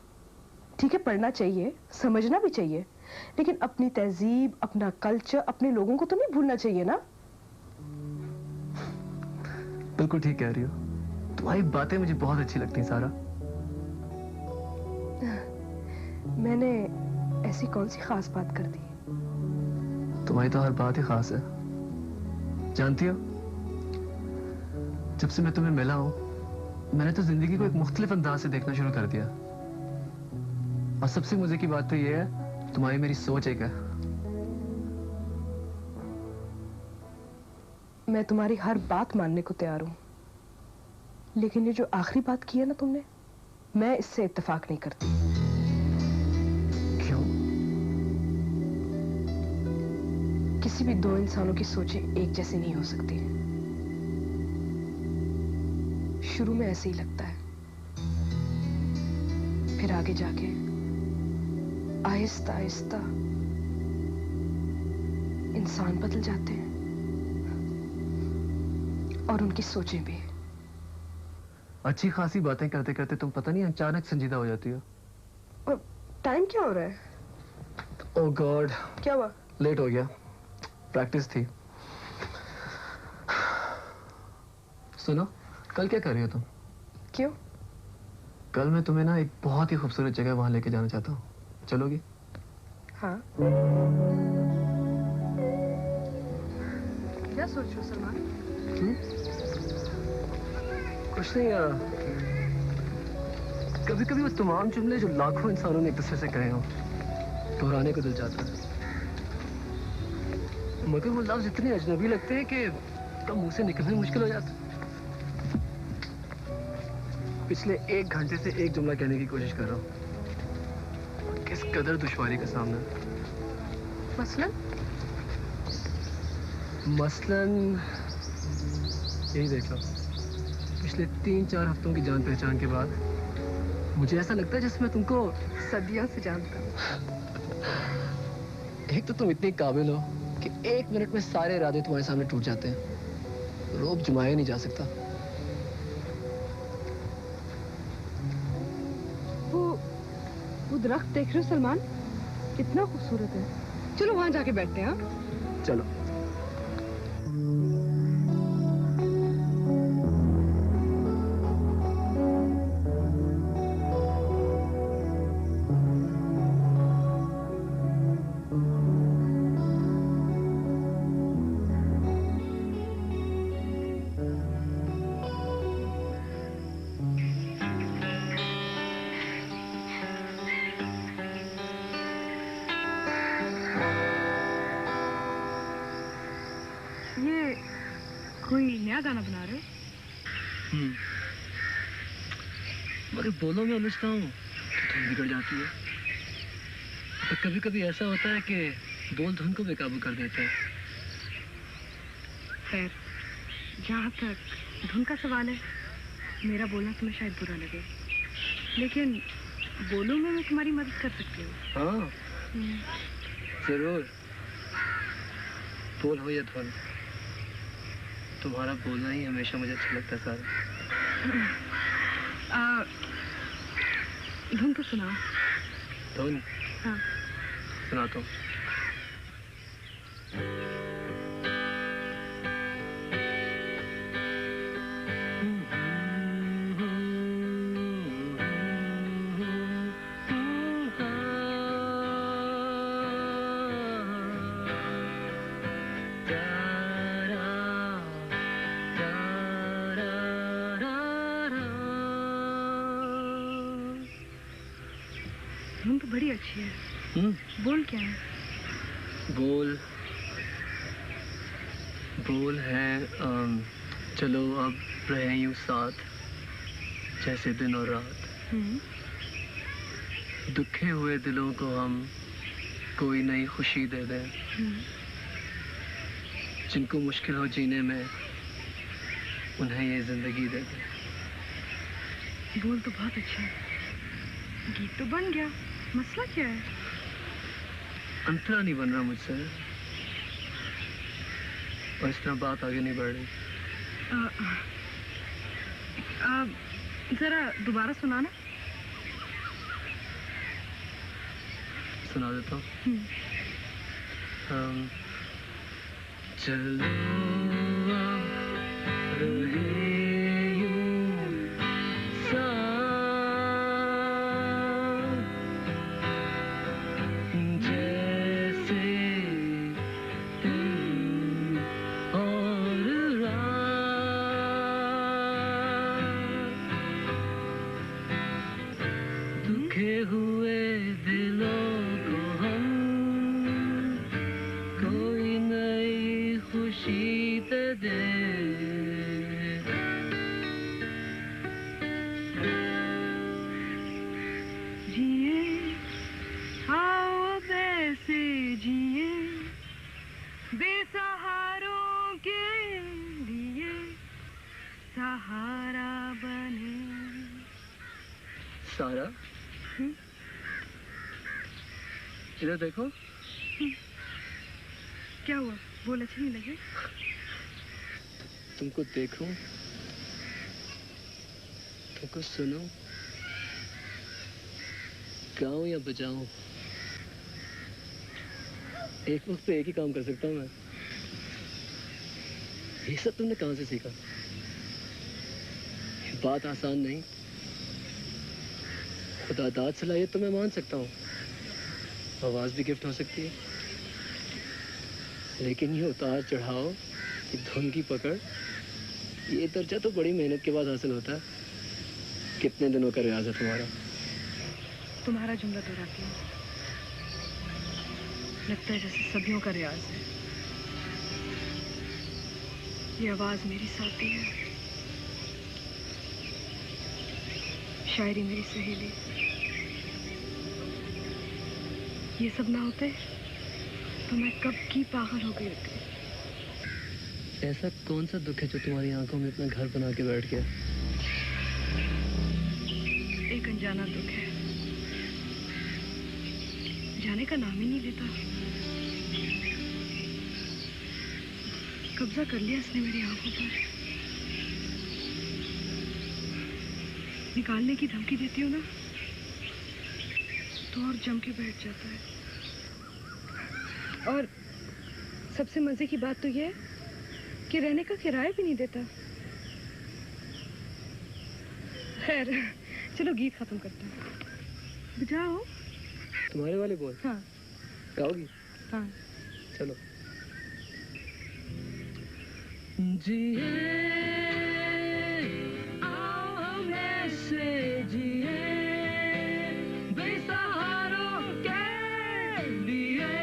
ठीक है, पढ़ना चाहिए, समझना भी चाहिए, लेकिन अपनी तहजीब, अपना कल्चर, अपने लोगों को तो नहीं भूलना चाहिए ना। बिल्कुल ठीक कह रही हो। तुम्हारी बातें मुझे बहुत अच्छी लगती हैं सारा। मैंने ऐसी कौन सी खास बात कर दी? तुम्हारी तो हर बात ही खास है। जानती हो, जब से मैं तुम्हें मिला हूं, मैंने तो जिंदगी को एक मुख्तलिफ अंदाज से देखना शुरू कर दिया। और सबसे मजे की बात तो ये है, तुम्हारी मेरी सोच एक है। मैं तुम्हारी हर बात मानने को तैयार हूं, लेकिन ये जो आखिरी बात की है ना तुमने, मैं इससे इत्तेफाक नहीं करती। क्यों? किसी भी दो इंसानों की सोचें एक जैसी नहीं हो सकती। शुरू में ऐसे ही लगता है, फिर आगे जाके आहिस्ता आहिस्ता इंसान बदल जाते हैं और उनकी सोचें भी। अच्छी खासी बातें करते करते तुम पता नहीं अचानक संजीदा हो जाती हो। और टाइम क्या हो रहा है? ओह गॉड, क्या हुआ? लेट हो गया, प्रैक्टिस थी। सुनो, कल क्या कर रही हो तुम? क्यों? कल मैं तुम्हें ना एक बहुत ही खूबसूरत जगह वहां लेके जाना चाहता हूँ। चलोगी? हाँ। क्या सोच रहे हो सलमान? कुछ नहीं यार, कभी कभी वो तमाम जुमले जो लाखों इंसानों ने एक दूसरे से कहे हों, दोहराने को दिल चाहता है, मगर वो लफ्ज इतने अजनबी लगते हैं कि तो मुंह से निकलना मुश्किल हो जाता है। पिछले 1 घंटे से एक जुमला कहने की कोशिश कर रहा हूँ। किस कदर दुश्वारी का सामना। मसलन यही देख लो, पिछले 3-4 हफ्तों की जान पहचान के बाद मुझे ऐसा लगता है जैसे मैं तुमको सदियों से जानता हूँ। एक तो तुम इतनी काबिल हो कि 1 मिनट में सारे इरादे तुम्हारे सामने टूट जाते हैं। रोब जमाया नहीं जा सकता। वो दरख्त देख रहे हो सलमान, कितना खूबसूरत है। चलो वहां जाके बैठते हैं। हाँ चलो। गाना बना रहे हो? मगर बोलों में उलझता हूँ तो धुन बिगड़ जाती है। तो कभी कभी ऐसा होता है कि बोल धुन को बेकाबू कर देते हैं। खैर, जहाँ तक धुन का सवाल है, मेरा बोलना तुम्हें शायद बुरा लगे, लेकिन बोलों में मैं तुम्हारी मदद कर सकती हूँ। हाँ, जरूर। बोल हो या धुन, तुम्हारा बोलना ही हमेशा मुझे अच्छा लगता है सारा। धुन तो सुनाओ। धुन? हाँ। सुनाता हूँ। धुन तो बड़ी अच्छी है। बोल क्या है? बोल है चलो अब रहे यूं साथ जैसे दिन और रात। दुखे हुए दिलों को हम कोई नई खुशी दे दें। जिनको मुश्किल हो जीने में उन्हें ये जिंदगी दे दें। बोल तो बहुत अच्छा है, गीत तो बन गया, मसला क्या है? अंतरा नहीं बन रहा मुझसे और इस तरह बात आगे नहीं बढ़ रही। जरा दोबारा सुनाना। सुना देता हूँ। चलो रहे यूं साथ जैसे दिन और रात। दुखे हुए दिलों को हम कोई नई खुशी दे दे। जिए आओ वैसे जिए बेसहारों के लिए सहारा बने। सारा इधर देखो। क्या हुआ? बोल अच्छे नहीं लगे? तुमको देखूं, तुमको सुनूं, गाऊं या बजाऊं, एक वक्त पे एक ही काम कर सकता हूं मैं। ये सब तुमने कहां से सीखा? बात आसान नहीं, खुदा दाद सलाहियत तो मैं मान सकता हूँ, आवाज भी गिफ्ट हो सकती है, लेकिन ये उतार चढ़ाव, ये धुन की पकड़, ये दर्जा तो बड़ी मेहनत के बाद हासिल होता है। कितने दिनों का रियाज है तुम्हारा? तुम्हारा जुमला दोहराती हूँ, लगता है जैसे सदियों का रियाज है। ये आवाज मेरी साथी है, शायरी मेरी सहेली। ये सब ना होते तो मैं कब की पागल हो गई होती। ऐसा कौन सा दुख है जो तुम्हारी आंखों में इतना घर बना के बैठ गया? एक अनजाना दुख है, जाने का नाम ही नहीं लेता। कब्जा कर लिया इसने मेरी आंखों पर। निकालने की धमकी देती हूँ ना तो और जम के बैठ जाता है। और सबसे मजे की बात तो ये है कि रहने का किराया भी नहीं देता। खैर चलो गीत खत्म करते हैं। बजाओ। तुम्हारे वाले बोल? हाँ। गाओगी? हाँ। चलो। जिए आओ हम ऐसे जिए बेसहारों के लिए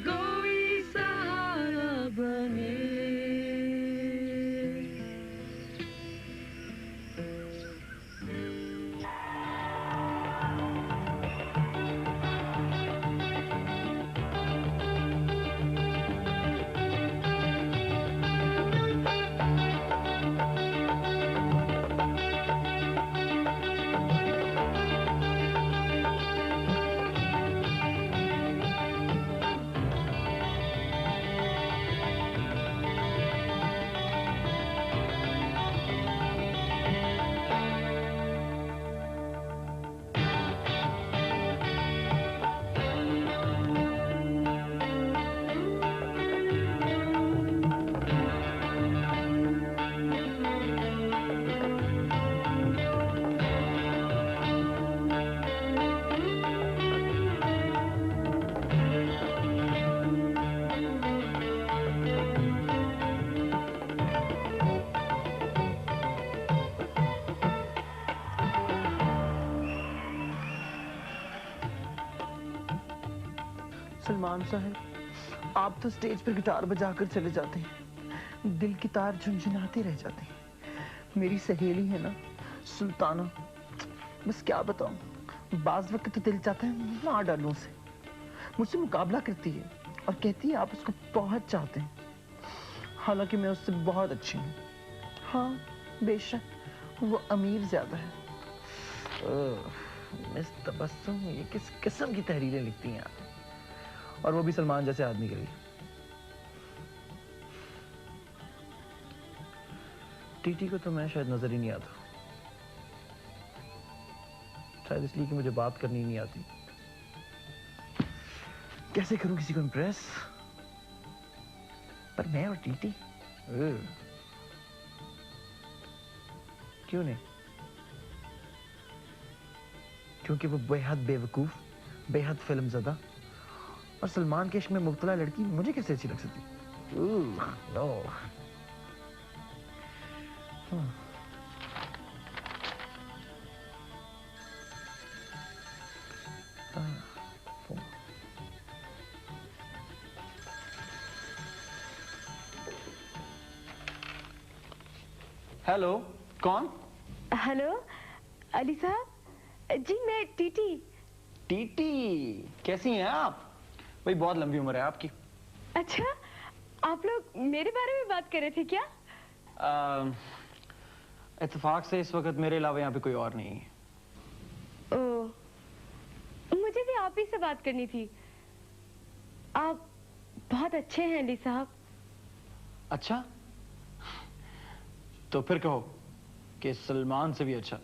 कोई सहारा बने। सलमान साहब, आप तो स्टेज पर गिटार बजाकर चले जाते हैं, दिल की तार झुनझुनाते रह जाते हैं। मेरी सहेली है ना सुल्ताना, बस क्या बताऊं, बाज वक्त तो दिल चाहता है मार डालूं उसे। मुझसे मुकाबला करती है और कहती है आप उसको बहुत चाहते हैं, हालांकि मैं उससे बहुत अच्छी हूँ। हाँ बेशक वो अमीर ज्यादा है। मिस तबस्सुम, ये किस किस्म की तहरीरें लिखती हैं आप, और वो भी सलमान जैसे आदमी के लिए। टीटी को तो मैं शायद नजर ही नहीं आता, शायद इसलिए कि मुझे बात करनी नहीं आती। कैसे करूं किसी को इम्प्रेस? पर मैं और टीटी क्यों नहीं? क्योंकि वो बेहद बेवकूफ, बेहद फिल्मज़दा और सलमान के इश्क में मुब्तला लड़की मुझे कैसे अच्छी लग सकती? नो। हेलो, कौन? हेलो अली साहब। जी मैं टीटी। टीटी, कैसी हैं आप? भाई बहुत लंबी उम्र है आपकी। अच्छा, आप लोग मेरे बारे में बात कर रहे थे क्या? इत्तेफाक से इस वक्त मेरे अलावा यहाँ पे कोई और नहीं है। ओह, मुझे भी आप ही से बात करनी थी। आप बहुत अच्छे हैं अली साहब। अच्छा, तो फिर कहो कि सलमान से भी अच्छा।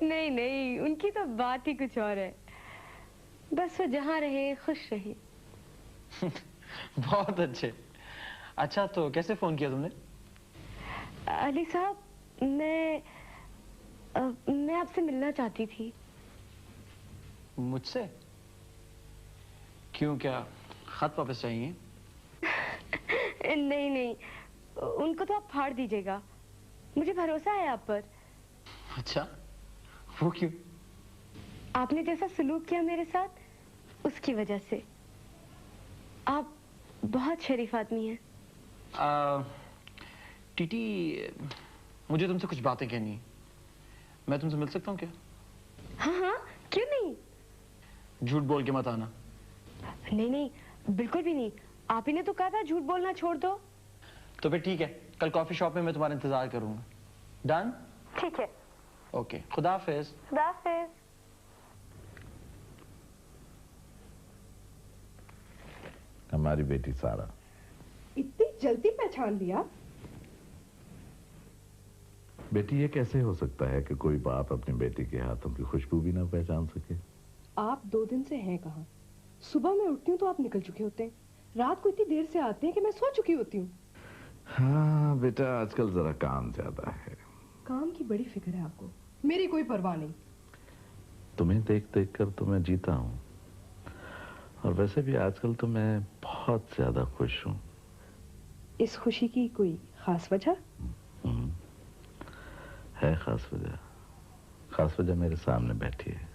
नहीं नहीं, उनकी तो बात ही कुछ और है। बस वो जहाँ रहे खुश रहे। बहुत अच्छे। अच्छा, तो कैसे फोन किया तुमने? अली साहब, मैं आपसे मिलना चाहती थी। मुझसे? क्यों, क्या खत वापस चाहिए? नहीं नहीं, उनको तो आप फाड़ दीजिएगा, मुझे भरोसा है आप पर। अच्छा, वो क्यों? आपने जैसा सलूक किया मेरे साथ, उसकी वजह से। आप बहुत शरीफ आदमी हैं। टीटी, मुझे तुमसे कुछ बातें कहनी है। मैं तुमसे मिल सकता हूँ क्या? हाँ हाँ, क्यों नहीं। झूठ बोल के मत आना। नहीं नहीं, बिल्कुल भी नहीं। आप ही ने तो कहा था झूठ बोलना छोड़ दो। तो फिर ठीक है, कल कॉफी शॉप में मैं तुम्हारा इंतजार करूंगा। डन? ठीक है। ओके, खुदा हाफिज। खुदा हाफिज। हमारी बेटी सारा। इतनी जल्दी पहचान लिया? बेटी, ये कैसे हो सकता है कि कोई बाप अपनी बेटी के हाथों की खुशबू भी ना पहचान सके? आप 2 दिन से हैं कहाँ? सुबह मैं उठती हूँ तो आप निकल चुके होते हैं, रात को इतनी देर से आते हैं कि मैं सो चुकी होती हूँ। हाँ बेटा, आजकल जरा काम ज्यादा है। काम की बड़ी फिक्र है आपको, मेरी कोई परवाह नहीं। तुम्हें देख देख कर तो मैं जीता हूँ, और वैसे भी आजकल तो मैं बहुत ज्यादा खुश हूँ। इस खुशी की कोई खास वजह? है खास वजह। खास वजह मेरे सामने बैठी है।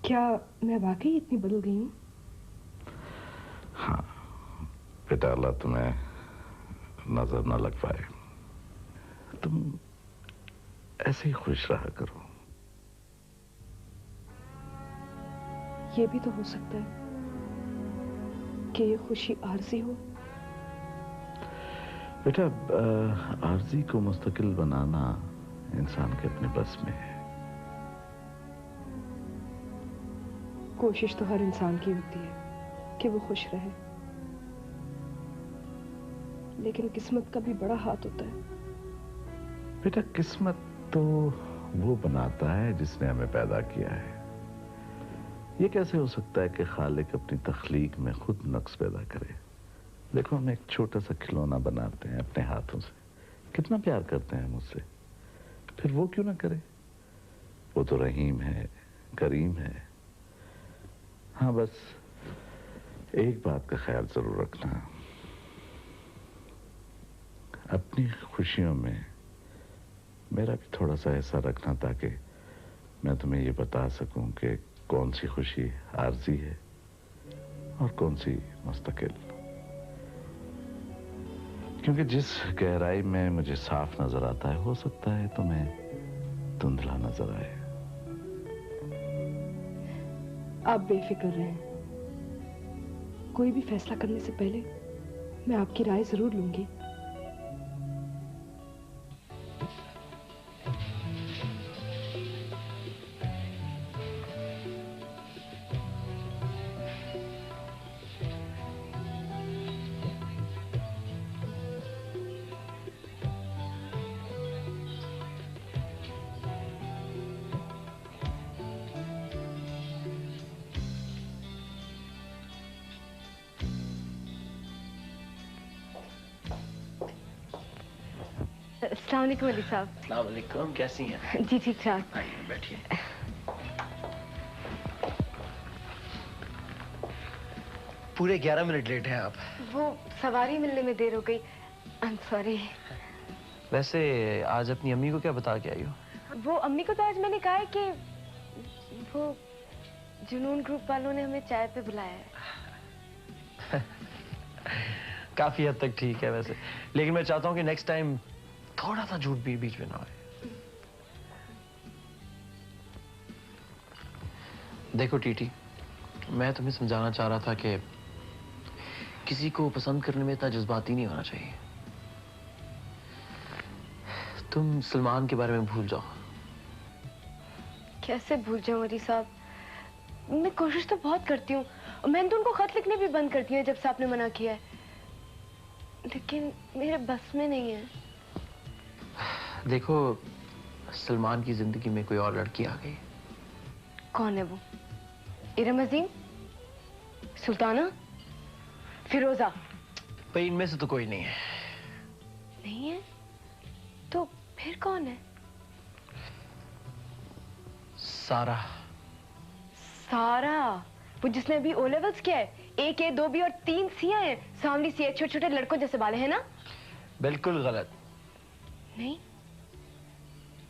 क्या मैं वाकई इतनी बदल गई हूँ? हाँ बेटा, अल्लाह तुम्हें नजर न लग पाए। तुम ऐसे ही खुश रहा करो। ये भी तो हो सकता है कि ये खुशी आरजी हो। बेटा, आरजी को मुस्तकिल बनाना इंसान के अपने बस में है। कोशिश तो हर इंसान की होती है कि वो खुश रहे, लेकिन किस्मत का भी बड़ा हाथ होता है। बेटा, किस्मत तो वो बनाता है जिसने हमें पैदा किया है। ये कैसे हो सकता है कि खालिक अपनी तख्लीक में खुद नक्स पैदा करे? देखो, हम एक छोटा सा खिलौना बनाते हैं अपने हाथों से, कितना प्यार करते हैं मुझसे, फिर वो क्यों ना करे? वो तो रहीम है, करीम है। हाँ, बस एक बात का ख्याल जरूर रखना, अपनी खुशियों में मेरा भी थोड़ा सा हिस्सा रखना, ताकि मैं तुम्हें ये बता सकूं कि कौन सी खुशी आरजी है और कौन सी मुस्तकिल। क्योंकि जिस गहराई में मुझे साफ नजर आता है, हो सकता है तुम्हें धुंधला नजर आए। आप बेफिक्र रहें, कोई भी फैसला करने से पहले मैं आपकी राय जरूर लूंगी। अस्सलाम वालेकुम अली साहब। अस्सलाम वालेकुम, कैसी हैं? जी ठीक ठाक। आइए बैठिए। पूरे 11 मिनट लेट हैं आप। वो सवारी मिलने में देर हो गई। I am sorry. वैसे आज अपनी अम्मी को क्या बता के आई हो? वो अम्मी को तो आज मैंने कहा है कि वो जुनून ग्रुप वालों ने हमें चाय पे बुलाया है। काफी हद तक ठीक है वैसे, लेकिन मैं चाहता हूँ कि नेक्स्ट टाइम थोड़ा सा झूठ भी बीच में ना आए। देखो टीटी, मैं तुम्हें समझाना चाह रहा था कि किसी को पसंद करने में इतना जज्बाती नहीं होना चाहिए। तुम सलमान के बारे में भूल जाओ। कैसे भूल जाऊं अली साहब? मैं कोशिश तो बहुत करती हूँ। मैंने तो उनको खत लिखने भी बंद कर दिया जब से आपने मना किया है, लेकिन मेरे बस में नहीं है। देखो, सलमान की जिंदगी में कोई और लड़की आ गई। कौन है वो? इरम अजीम, सुल्ताना, फिरोजा? भाई इनमें से तो कोई नहीं है। नहीं है तो फिर कौन है? सारा। सारा? वो जिसने अभी ओ लेवल्स किया है, 1 A 2 B और 3 C'यां हैं, सांवली सी है, छोटे छोटे लड़कों जैसे बाल है ना? बिल्कुल गलत। नहीं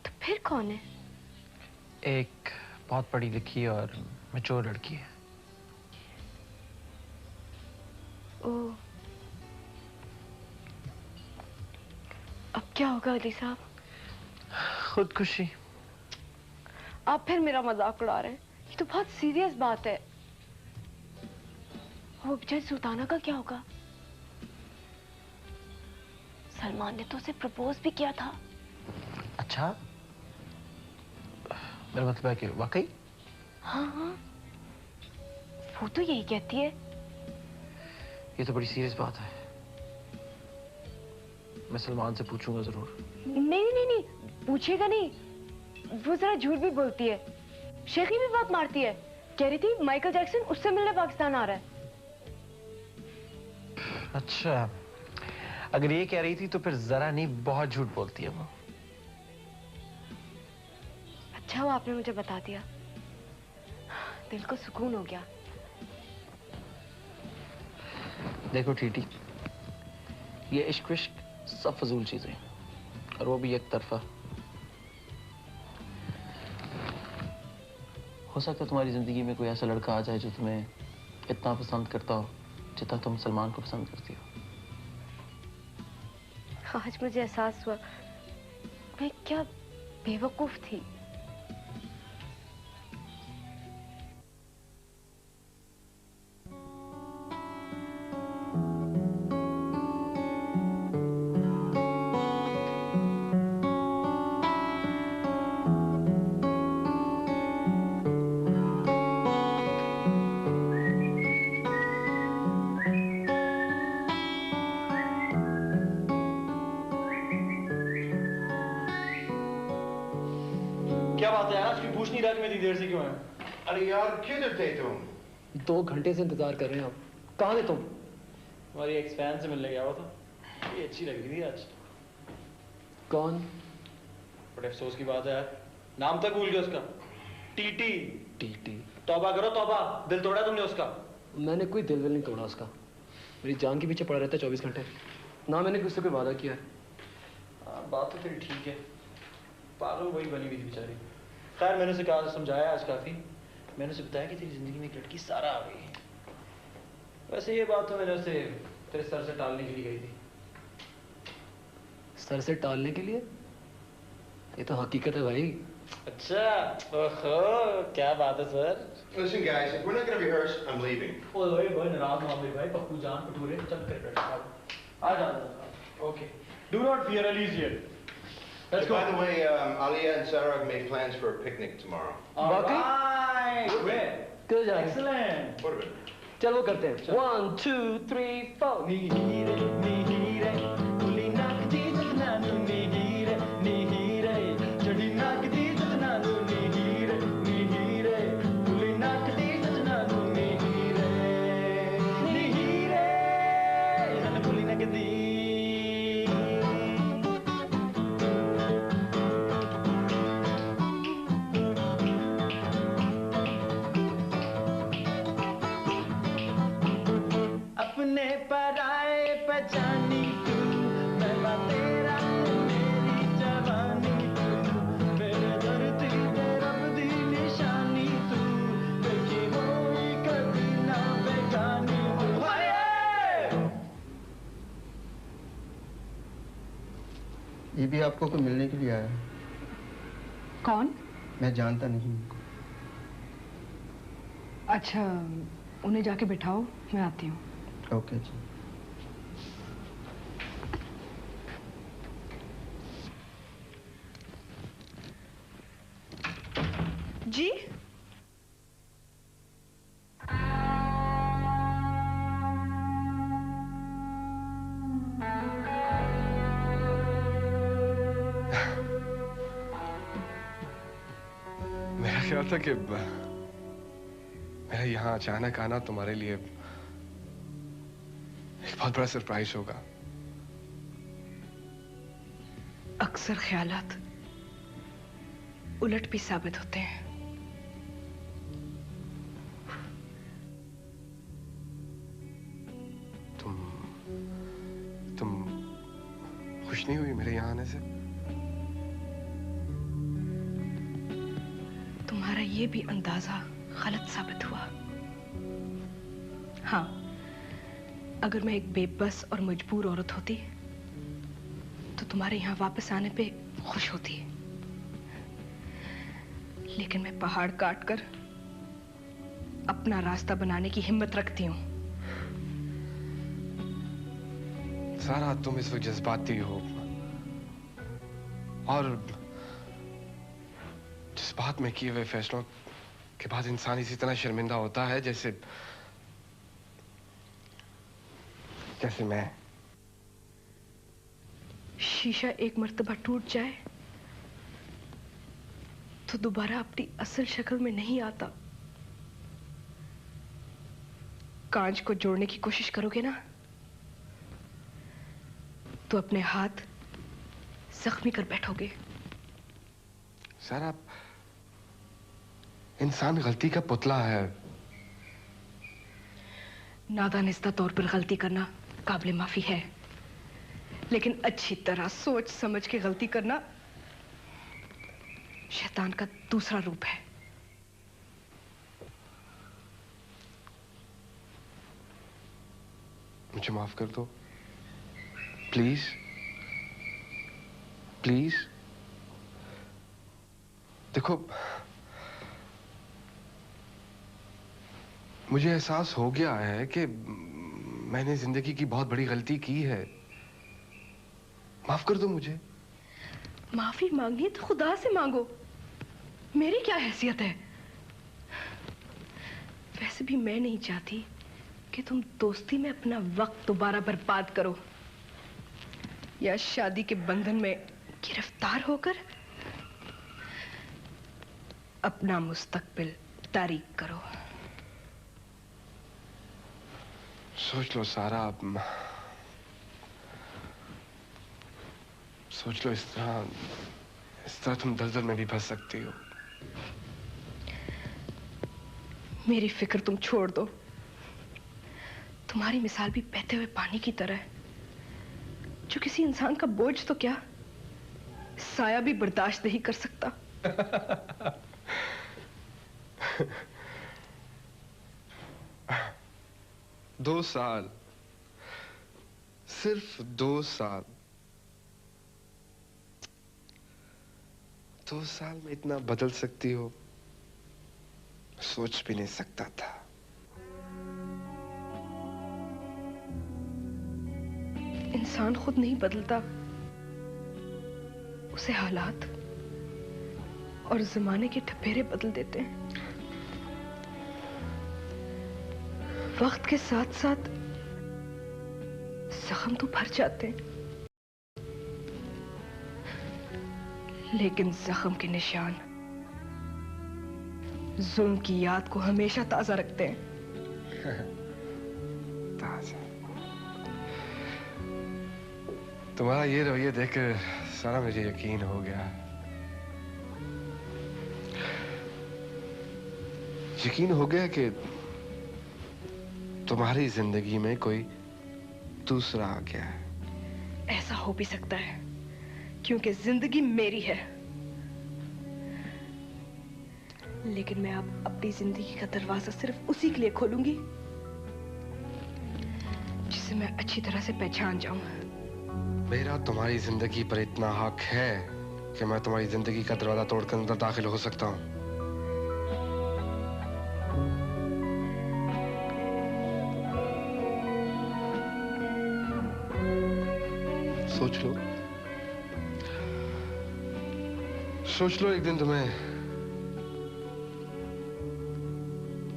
तो फिर कौन है? एक बहुत पढ़ी लिखी और मैच्योर लड़की है। ओ, अब क्या होगा अली साहब? खुदकुशी। आप फिर मेरा मजाक उड़ा रहे हैं। ये तो बहुत सीरियस बात है। वो बेचारी सुल्ताना का क्या होगा? सलमान ने तो उसे प्रपोज भी किया था। अच्छा, मेरा मतलब है कि वाकई? हाँ हाँ, वो तो यही कहती है। ये तो बड़ी सीरियस बात है। मैं सलमान से पूछूंगा जरूर। नहीं नहीं नहीं, पूछेगा नहीं। वो जरा झूठ भी बोलती है, शेखी भी बहुत मारती है। कह रही थी माइकल जैक्सन उससे मिलने पाकिस्तान आ रहा है। अच्छा, अगर ये कह रही थी तो फिर जरा नहीं बहुत झूठ बोलती है वो। अच्छा वो आपने मुझे बता दिया, दिल को सुकून हो गया। देखो टीटी, ये इश्क विश्क सब फजूल चीजें, और वो भी एक तरफा। हो सकता है तुम्हारी जिंदगी में कोई ऐसा लड़का आ जाए जो तुम्हें इतना पसंद करता हो जितना तुम सलमान को पसंद करती हो। आज मुझे एहसास हुआ मैं क्या बेवकूफ थी। क्या बात है यार, आज की पूछ नहीं रहा कि मैं इतनी देर से क्यों आया? अरे यार किधर थे तुम? 2 घंटे से इंतजार कर रहे हैं हम। कहाँ थे तुम? हमारी एक्स फैन से मिलने गया हुआ था। ये अच्छी लग रही थी आज। कौन? बड़े अफसोस की बात है यार, नाम तक भूल गया उसका। टीटी। टीटी? तौबा करो तौबा, दिल तोड़ा तुमने उसका। मैंने कोई दिल विल नहीं तोड़ा उसका। मेरी जान के पीछे पड़ा रहता है 24 घंटे। ना मैंने उससे कोई वादा किया है। बात तो तेरी ठीक है, पागल वही बनी हुई थी बेचारी। खैर मैंने उसे कहा समझाया आज काफी। मैंने उसे बताया कि तेरी जिंदगी में एक लड़की सारा आ गई है। वैसे ये बात तो मैंने उसे तेरे सर से टालने के लिए कही थी। सर से टालने के लिए? ये तो हकीकत है भाई। अच्छा, ओहो, क्या बात है sir. Listen guys, if we're not going to rehearse, I'm leaving. ओए ओए नाराज मत हो भाई, पप्पू जान पटूरे चल कर बैठ आ जा। Okay. Do not fear, Ali's here. Let's go. By the way, Alia and Sarah have made plans for a picnic tomorrow. All right. Where? Good job. Excellent. What about it? चल वो करते हैं। 1 2 3 4 नीरे कुली नाक दी जतनानु नीरे चढ़ी नाक दी जतनानु नीरे कुली नाक दी जतनानु नीरे जन कुली नाक दी। अपने पराए पहचानी तू, मैं तेरा मेरी जवानी तू, मेरे धरती पे रब दी निशानी तू, देखी होई कभी ना बेगानी तू। ये भी आपको कोई मिलने के लिए आया है? कौन? मैं जानता नहीं। अच्छा, उन्हें जाके बिठाओ, मैं आती हूँ। ओके जी। जी? मेरा ख्याल था कि मेरा यहाँ अचानक आना तुम्हारे लिए एक बहुत बड़ा सरप्राइज होगा। अक्सर ख्यालात उलट भी साबित होते हैं। तुम खुश नहीं हुई मेरे यहाँ आने से? तुम्हारा ये भी अंदाजा गलत साबित हुआ। हाँ, अगर मैं एक बेबस और मजबूर औरत होती तो तुम्हारे यहाँ वापस आने पे खुश होती, लेकिन मैं पहाड़ काटकर अपना रास्ता बनाने की हिम्मत रखती हूँ। सारा तुम इस वक्त जज्बाती हो, और जज्बात में किए हुए फैसलों के बाद इंसान इसी तरह शर्मिंदा होता है जैसे मैं। शीशा एक मर्तबा टूट जाए तो दोबारा अपनी असल शक्ल में नहीं आता। कांच को जोड़ने की कोशिश करोगे ना तो अपने हाथ जख्मी कर बैठोगे। सारा इंसान गलती का पुतला है। नादानिस्ता तौर पर गलती करना काबिल माफी है, लेकिन अच्छी तरह सोच समझ के गलती करना शैतान का दूसरा रूप है। मुझे माफ कर दो प्लीज, प्लीज। देखो, मुझे एहसास हो गया है कि मैंने जिंदगी की बहुत बड़ी गलती की है। माफ कर दो मुझे। माफी मांगनी है तो खुदा से मांगो, मेरी क्या हैसियत है। वैसे भी मैं नहीं चाहती कि तुम दोस्ती में अपना वक्त दोबारा बर्बाद करो या शादी के बंधन में गिरफ्तार होकर अपना मुस्तकबिल तारीक करो। सोच लो सारा, सोच लो, इस तरह तुम दलदल में भी फंस सकती हो। मेरी फिक्र तुम छोड़ दो। तुम्हारी मिसाल भी बहते हुए पानी की तरह है, जो किसी इंसान का बोझ तो क्या, साया भी बर्दाश्त नहीं कर सकता। 2 साल, सिर्फ 2 साल। 2 साल में इतना बदल सकती हो, सोच भी नहीं सकता था। इंसान खुद नहीं बदलता, उसे हालात और जमाने के ठपेरे बदल देते हैं। वक्त के साथ साथ जख्म तो भर जाते हैं, लेकिन जख्म के निशान जुल्म की याद को हमेशा ताजा रखते हैं। ताजा। तुम्हारा ये रवैया देखकर सारा मुझे यकीन हो गया। यकीन हो गया कि तुम्हारी जिंदगी में कोई दूसरा आ गया है। ऐसा हो भी सकता है, क्योंकि जिंदगी मेरी है। लेकिन मैं अब अपनी जिंदगी का दरवाजा सिर्फ उसी के लिए खोलूंगी जिसे मैं अच्छी तरह से पहचान जाऊं। मेरा तुम्हारी जिंदगी पर इतना हक है कि मैं तुम्हारी जिंदगी का दरवाजा तोड़कर अंदर दाखिल हो सकता हूं। सोच लो, सोच लो, एक दिन तुम्हें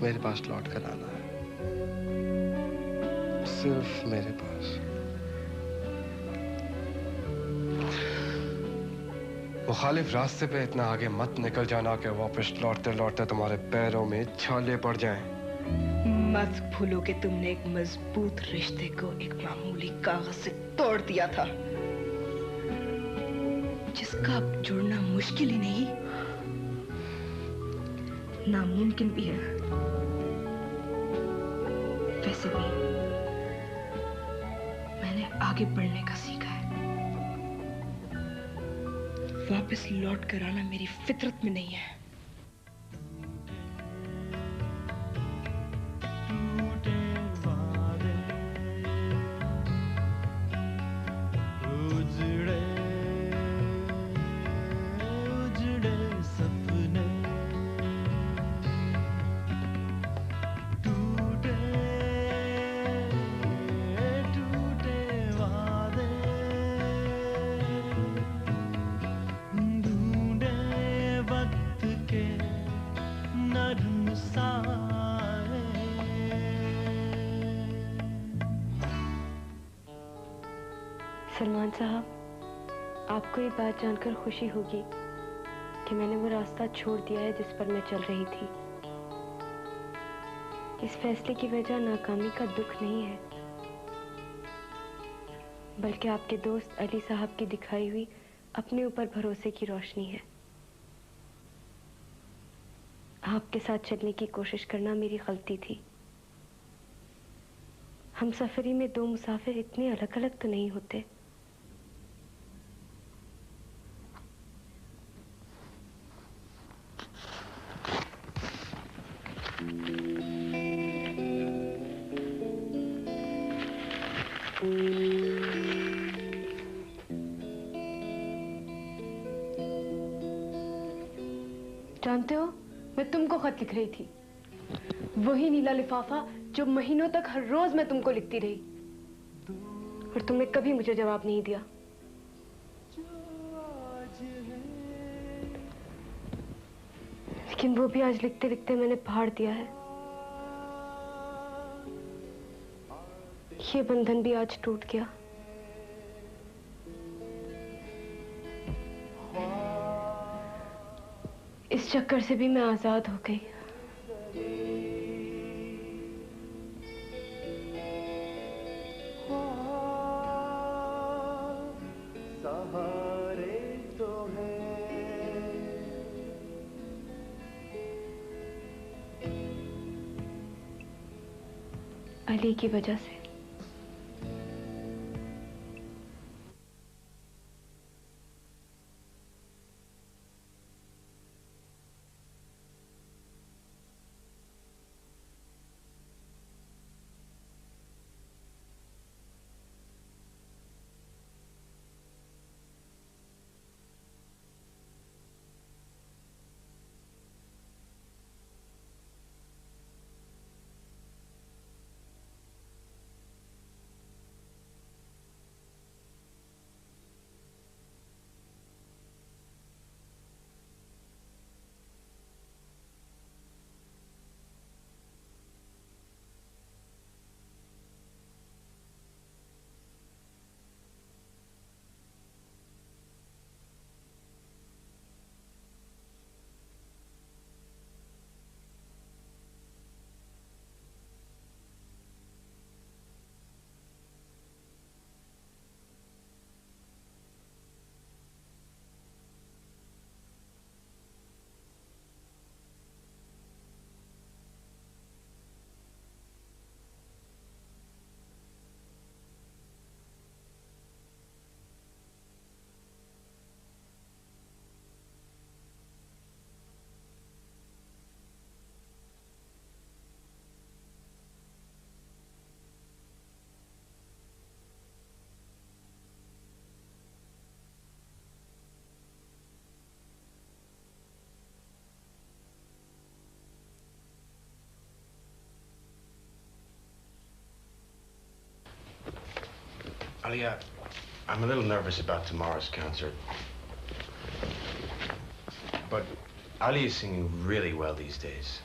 मेरे पास लौट कर आना है, सिर्फ मेरे पास। मुखालिफ रास्ते पे इतना आगे मत निकल जाना कि वापस लौटते लौटते तुम्हारे पैरों में छाले पड़ जाएं। मत भूलो कि तुमने एक मजबूत रिश्ते को एक मामूली कागज से तोड़ दिया था, जिसका अब जुड़ना मुश्किल ही नहीं, नामुमकिन भी है। वैसे भी मैंने आगे बढ़ने का सीखा है। वापस लौट कर आना मेरी फितरत में नहीं है। सलमान साहब, आपको ये बात जानकर खुशी होगी कि मैंने वो रास्ता छोड़ दिया है जिस पर मैं चल रही थी। इस फैसले की वजह नाकामी का दुख नहीं है, बल्कि आपके दोस्त अली साहब की दिखाई हुई अपने ऊपर भरोसे की रोशनी है। आपके साथ चलने की कोशिश करना मेरी गलती थी। हम सफरी में 2 मुसाफिर इतने अलग अलग तो नहीं होते। जानते हो, मैं तुमको खत लिख रही थी। वही नीला लिफाफा जो महीनों तक हर रोज मैं तुमको लिखती रही, और तुमने कभी मुझे जवाब नहीं दिया। लेकिन वो भी आज लिखते लिखते मैंने फाड़ दिया है। ये बंधन भी आज टूट गया। इस चक्कर से भी मैं आजाद हो गई। सहारे तो है अली की वजह से। Alia, I'm a little nervous about tomorrow's concert. But Ali is singing really well these days.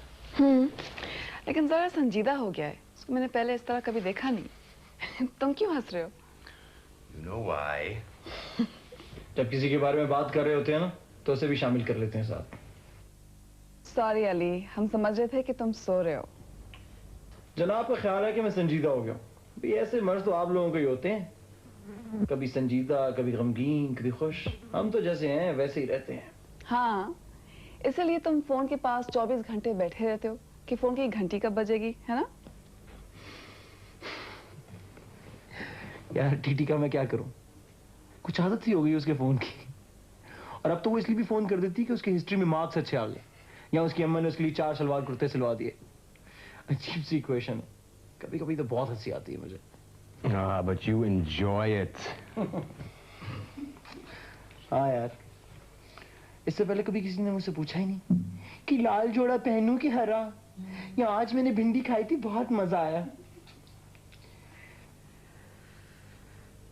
लेकिन जरा संजीदा हो गया है। उसको मैंने पहले इस तरह कभी देखा नहीं। तुम क्यों हंस रहे हो? You know why? जब किसी के बारे में बात कर रहे होते हैं ना, तो उसे भी शामिल कर लेते हैं साथ। सॉरी अली, हम समझ रहे थे कि तुम सो रहे हो। जनाब का ख्याल है कि मैं संजीदा हो गया हूँ। भाई ऐसे मर्ज तो आप लोगों के ही होते हैं, कभी संजीदा, कभी गमगीन, कभी खुश। हम तो जैसे हैं वैसे ही रहते हैं। हाँ, इसलिए तुम फोन के पास 24 घंटे बैठे रहते हो कि फोन की घंटी कब बजेगी, है ना? यार टीटी का मैं क्या करूं, कुछ आदत सी हो गई उसके फोन की। और अब तो वो इसलिए भी फोन कर देती है कि उसकी हिस्ट्री में मार्क्स अच्छे आ गए, या उसकी अम्मा ने उसके लिए 4 सलवार कुर्ते सिलवा दिए। अजीब सी इक्वेशन है। कभी कभी तो बहुत हंसी आती है मुझे। But you enjoy it. हाँ यार, इससे पहले कभी किसी ने मुझसे पूछा ही नहीं कि लाल जोड़ा पहनूं कि हरा, या आज मैंने भिंडी खाई थी बहुत मजा आया।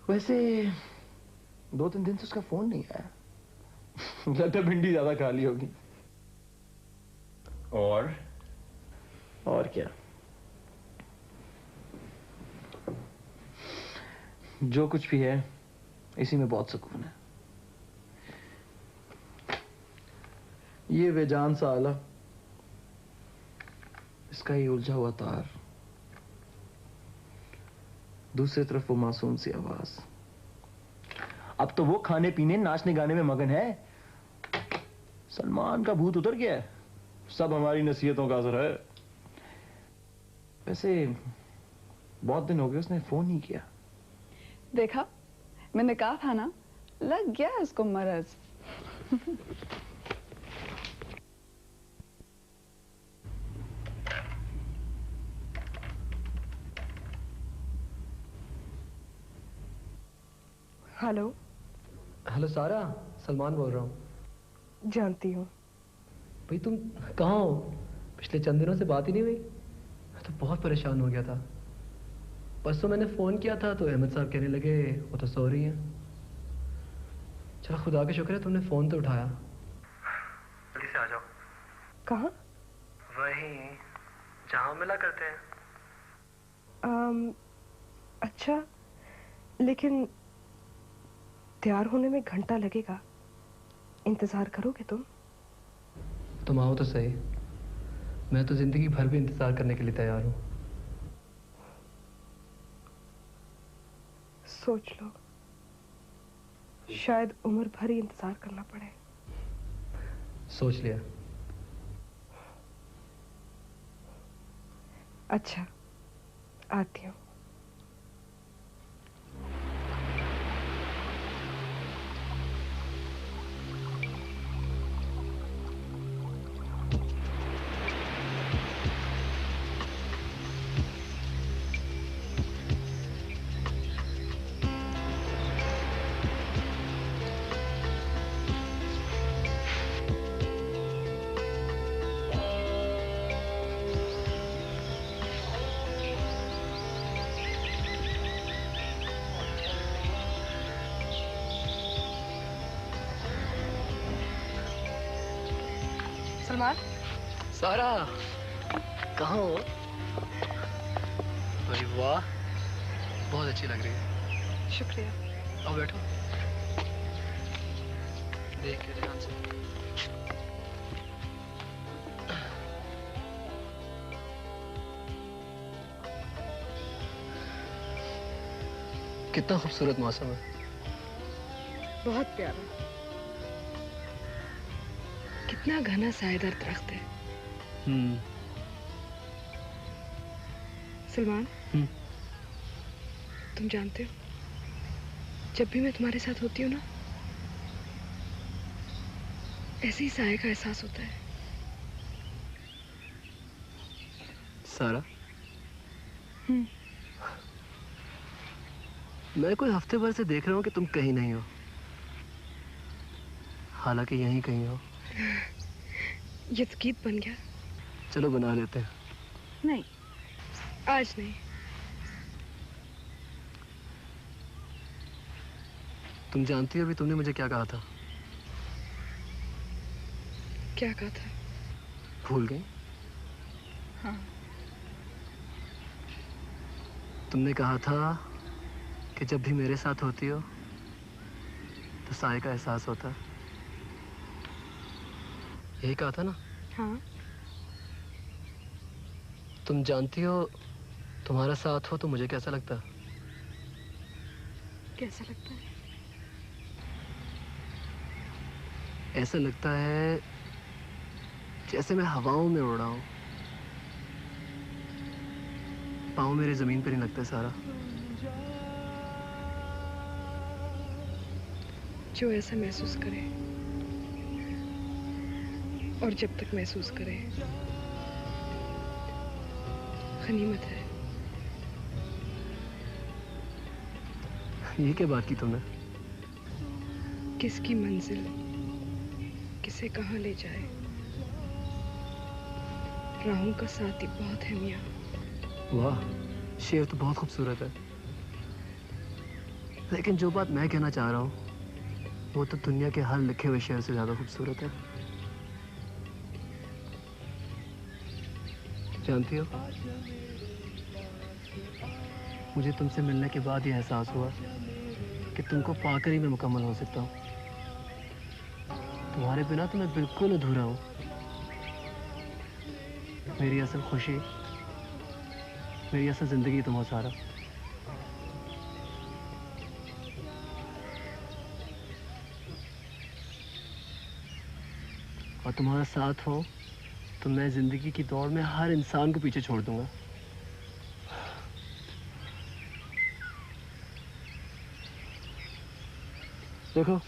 वैसे 2-3 दिन से उसका फोन नहीं आया। लगता है भिंडी ज्यादा खा ली होगी। और क्या, जो कुछ भी है इसी में बहुत सुकून है। ये बेजान सा आला, इसका ही उलझा हुआ तार, दूसरी तरफ वो मासूम सी आवाज। अब तो वो खाने पीने नाचने गाने में मगन है। सलमान का भूत उतर गया है। सब हमारी नसीहतों का असर है। वैसे बहुत दिन हो गए उसने फोन नहीं किया। देखा, मैंने कहा था ना, लग गया इसको मरज। हेलो। हेलो सारा, सलमान बोल रहा हूँ। जानती हूँ। भाई तुम कहाँ हो? पिछले चंद दिनों से बात ही नहीं हुई। मैं तो बहुत परेशान हो गया था। परसों मैंने फ़ोन किया था तो अहमद साहब कहने लगे वो तो सो रही हैं। चलो खुदा का शुक्र है तुमने फ़ोन तो उठाया। जल्दी से आ जाओ। कहाँ? वहीं जहाँ मिला करते हैं। अच्छा, लेकिन तैयार होने में घंटा लगेगा। इंतजार करोगे तुम? तुम आओ तो सही। मैं तो जिंदगी भर भी इंतजार करने के लिए तैयार हूँ। सोच लो, शायद उम्र भर ही इंतजार करना पड़े। सोच लिया। अच्छा, आती हूँ। सलमान। सारा, कहाँ हो? अरे वाह, बहुत अच्छी लग रही है। शुक्रिया। आओ बैठो। देख के ध्यान से। कितना खूबसूरत मौसम है। बहुत प्यारा। कितना घना सायेदार दरख्त है। सलमान, तुम जानते हो, जब भी मैं तुम्हारे साथ होती हूँ ना, ऐसे ही साये का एहसास होता है। सारा, मैं कोई हफ्ते भर से देख रहा हूँ कि तुम कहीं नहीं हो, हालांकि यहीं कहीं हो। ये तो गीत बन गया। चलो बना लेते हैं। नहीं, आज नहीं। तुम जानती हो अभी तुमने मुझे क्या कहा था? क्या कहा था? भूल गई? हाँ। तुमने कहा था कि जब भी मेरे साथ होती हो तो साए का एहसास होता है। यही कहा था ना? हाँ। तुम जानती हो तुम्हारा साथ हो तो मुझे कैसा लगता है? कैसा लगता है? ऐसा लगता है जैसे मैं हवाओं में उड़ रहा हूं। पाँव मेरे जमीन पर ही लगता है सारा। जो ऐसा महसूस करे और जब तक महसूस करे गनीमत है। ये क्या बात की तुमने? किसकी मंजिल किसे कहाँ ले जाए, राहों का साथी बहुत है मियाँ। वाह, शेर तो बहुत खूबसूरत है। लेकिन जो बात मैं कहना चाह रहा हूँ वो तो दुनिया के हर लिखे हुए शेर से ज्यादा खूबसूरत है। जानती हो, मुझे तुमसे मिलने के बाद ये एहसास हुआ कि तुमको पाकर ही मैं मुकम्मल हो सकता हूँ। तुम्हारे बिना तो मैं बिल्कुल अधूरा हूँ। मेरी असल खुशी, मेरी असल जिंदगी तुम हो सारा। और तुम्हारा साथ हो तो मैं जिंदगी की दौड़ में हर इंसान को पीछे छोड़ दूंगा। देखो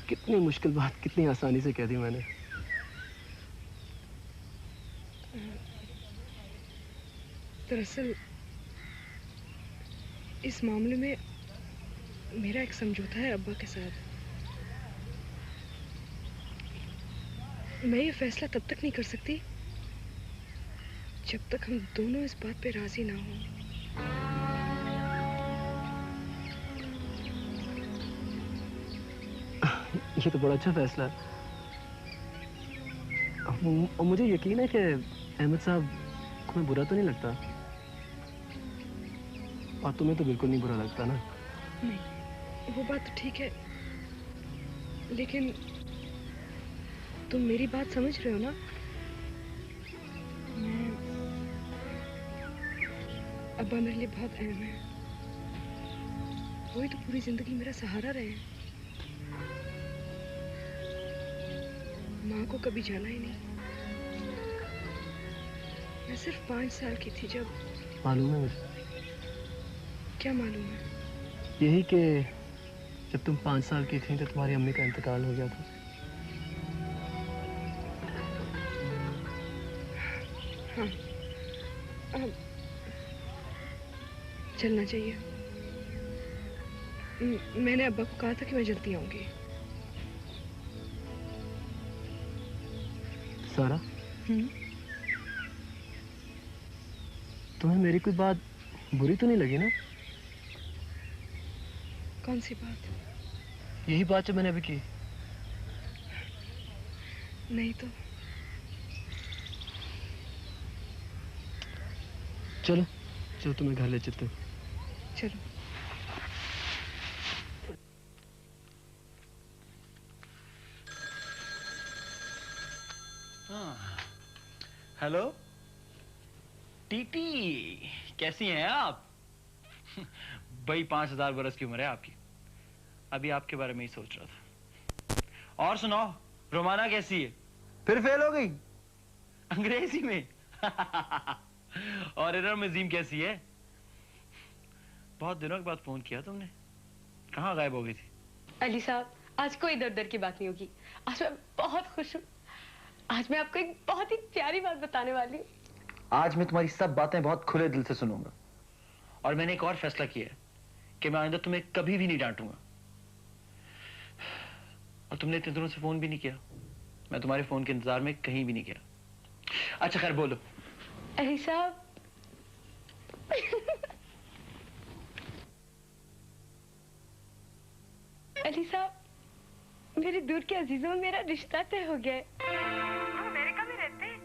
कितनी मुश्किल बात कितनी आसानी से कह दी मैंने। दरअसल इस मामले में मेरा एक समझौता है अब्बा के साथ। मैं ये फैसला तब तक नहीं कर सकती जब तक हम दोनों इस बात पे राजी ना हों। ये तो बड़ा अच्छा फैसला है। और मुझे यकीन है कि अहमद साहब को मैं बुरा तो नहीं लगता, और तुम्हें तो बिल्कुल नहीं बुरा लगता ना? नहीं, वो बात तो ठीक है, लेकिन तुम मेरी बात समझ रहे हो ना? अब्बा मेरे लिए बहुत अहम है। वही तो पूरी जिंदगी मेरा सहारा रहे हैं। माँ को कभी जाना ही नहीं। मैं सिर्फ 5 साल की थी जब। मालूम है मुझे। क्या मालूम है? यही कि जब तुम 5 साल की थी तो तुम्हारी अम्मी का इंतकाल हो गया था। हाँ, अब चलना चाहिए। मैंने अब्बा को कहा था कि मैं जल्दी आऊंगी। सारा, तुम्हें मेरी कोई बात बुरी तो नहीं लगी ना? कौन सी बात? यही बात जो मैंने अभी की। नहीं तो। चलो चलो तुम्हें घर ले चलते हैं। चलो। हेलो टीटी, कैसी हैं आप? भाई 5000 बरस की उम्र है आपकी। अभी आपके बारे में ही सोच रहा था। और सुनाओ, रोमाना कैसी है? फिर फेल हो गई अंग्रेजी में। और एरर में जीम कैसी है? बहुत दिनों के बाद फोन किया तुमने, कहाँ गायब हो गई थी? अली साहब, आज कोई इधर उधर की बात नहीं होगी। आज मैं बहुत खुश हूँ। आज मैं आपको एक बहुत ही प्यारी बात बताने वाली हूँ। आज मैं तुम्हारी सब बातें बहुत खुले दिल से सुनूंगा। और मैंने एक और फैसला किया है कि मैं आइंदा तुम्हें कभी भी नहीं डांटूंगा। और तुमने इतने दिनों से फोन भी नहीं किया। मैं तुम्हारे फोन के इंतजार में कहीं भी नहीं गया। अच्छा खैर बोलो। अली साहब, अली साहब, मेरे दूर के अजीजों में मेरा रिश्ता तय हो गया है। वो अमेरिका में रहते हैं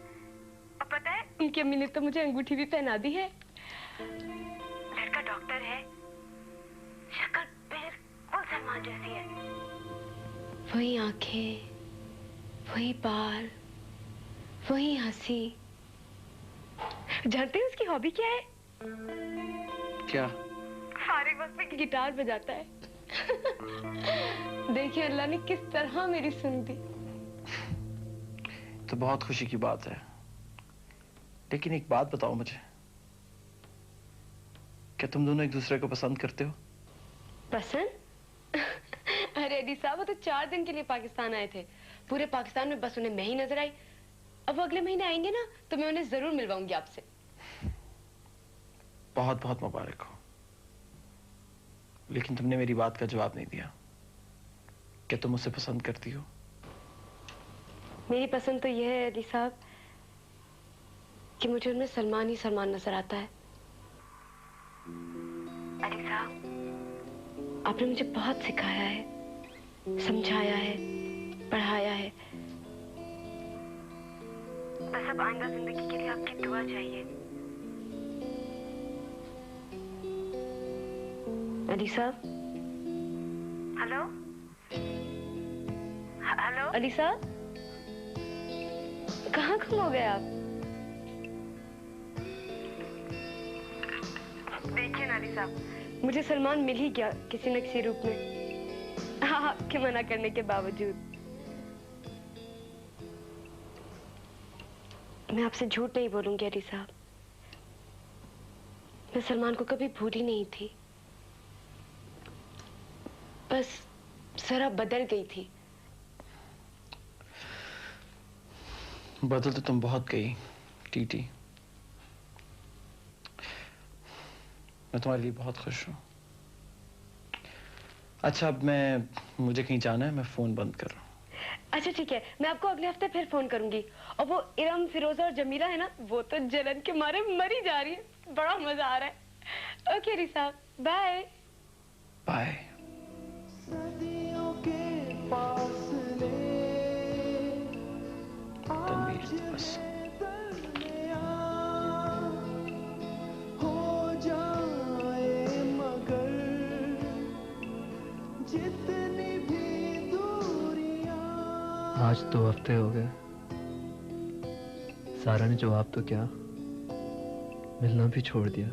और पता है उनकी अम्मी ने तो मुझे अंगूठी भी पहना दी है। लड़का डॉक्टर है, शक्ल बिल्कुल सलमान जैसी है। वही आंखें, वही बाल, वही हंसी। जानते हैं उसकी हॉबी क्या है? क्या? फारिग वक्त में गिटार बजाता है। देखिए अल्लाह ने किस तरह मेरी सुन दी। तो बहुत खुशी की बात है, लेकिन एक बात बताओ मुझे, क्या तुम दोनों एक दूसरे को पसंद करते हो? पसंद? अरे अली साहब, वो तो 4 दिन के लिए पाकिस्तान आए थे। पूरे पाकिस्तान में बस उन्हें मैं ही नजर आई। अब वो अगले महीने आएंगे ना, तो मैं उन्हें जरूर मिलवाऊंगी आपसे। बहुत बहुत मुबारक हो, लेकिन तुमने मेरी बात का जवाब नहीं दिया। क्या तुम उसे पसंद करती हो? मेरी पसंद तो यह है अली साहब कि मुझे उनमें सलमान ही सलमान नजर आता है। अली साहब, आपने मुझे बहुत सिखाया है, समझाया है, पढ़ाया है। बस अब आइंदा जिंदगी के लिए आपकी दुआ चाहिए। अली साहब, हेलो हेलो अली साहब, कहाँ खो गए आप? देखिए ना अली साहब, मुझे सलमान मिल ही गया किसी न किसी रूप में, आपके मना करने के बावजूद। मैं आपसे झूठ नहीं बोलूंगी अली साहब, मैं सलमान को कभी भूली नहीं थी, बस जरा बदल गई थी। बदल तो तुम बहुत गई टीटी। मैं तुम्हारे लिए बहुत खुश हूँ। अच्छा, अब मुझे कहीं जाना है, मैं फोन बंद कर रहा हूँ। अच्छा ठीक है, मैं आपको अगले हफ्ते फिर फोन करूंगी। और वो इरम, फिरोजा और जमीला है ना, वो तो जलन के मारे मरी जा रही है। बड़ा मजा आ रहा है। ओके अली साहब, बाय बाय। सदियों के फासले तनवीर, बस हो जाए, मगर जितनी भी दूरियां। आज 2 हफ्ते हो गए, सारा ने जवाब तो क्या, मिलना भी छोड़ दिया।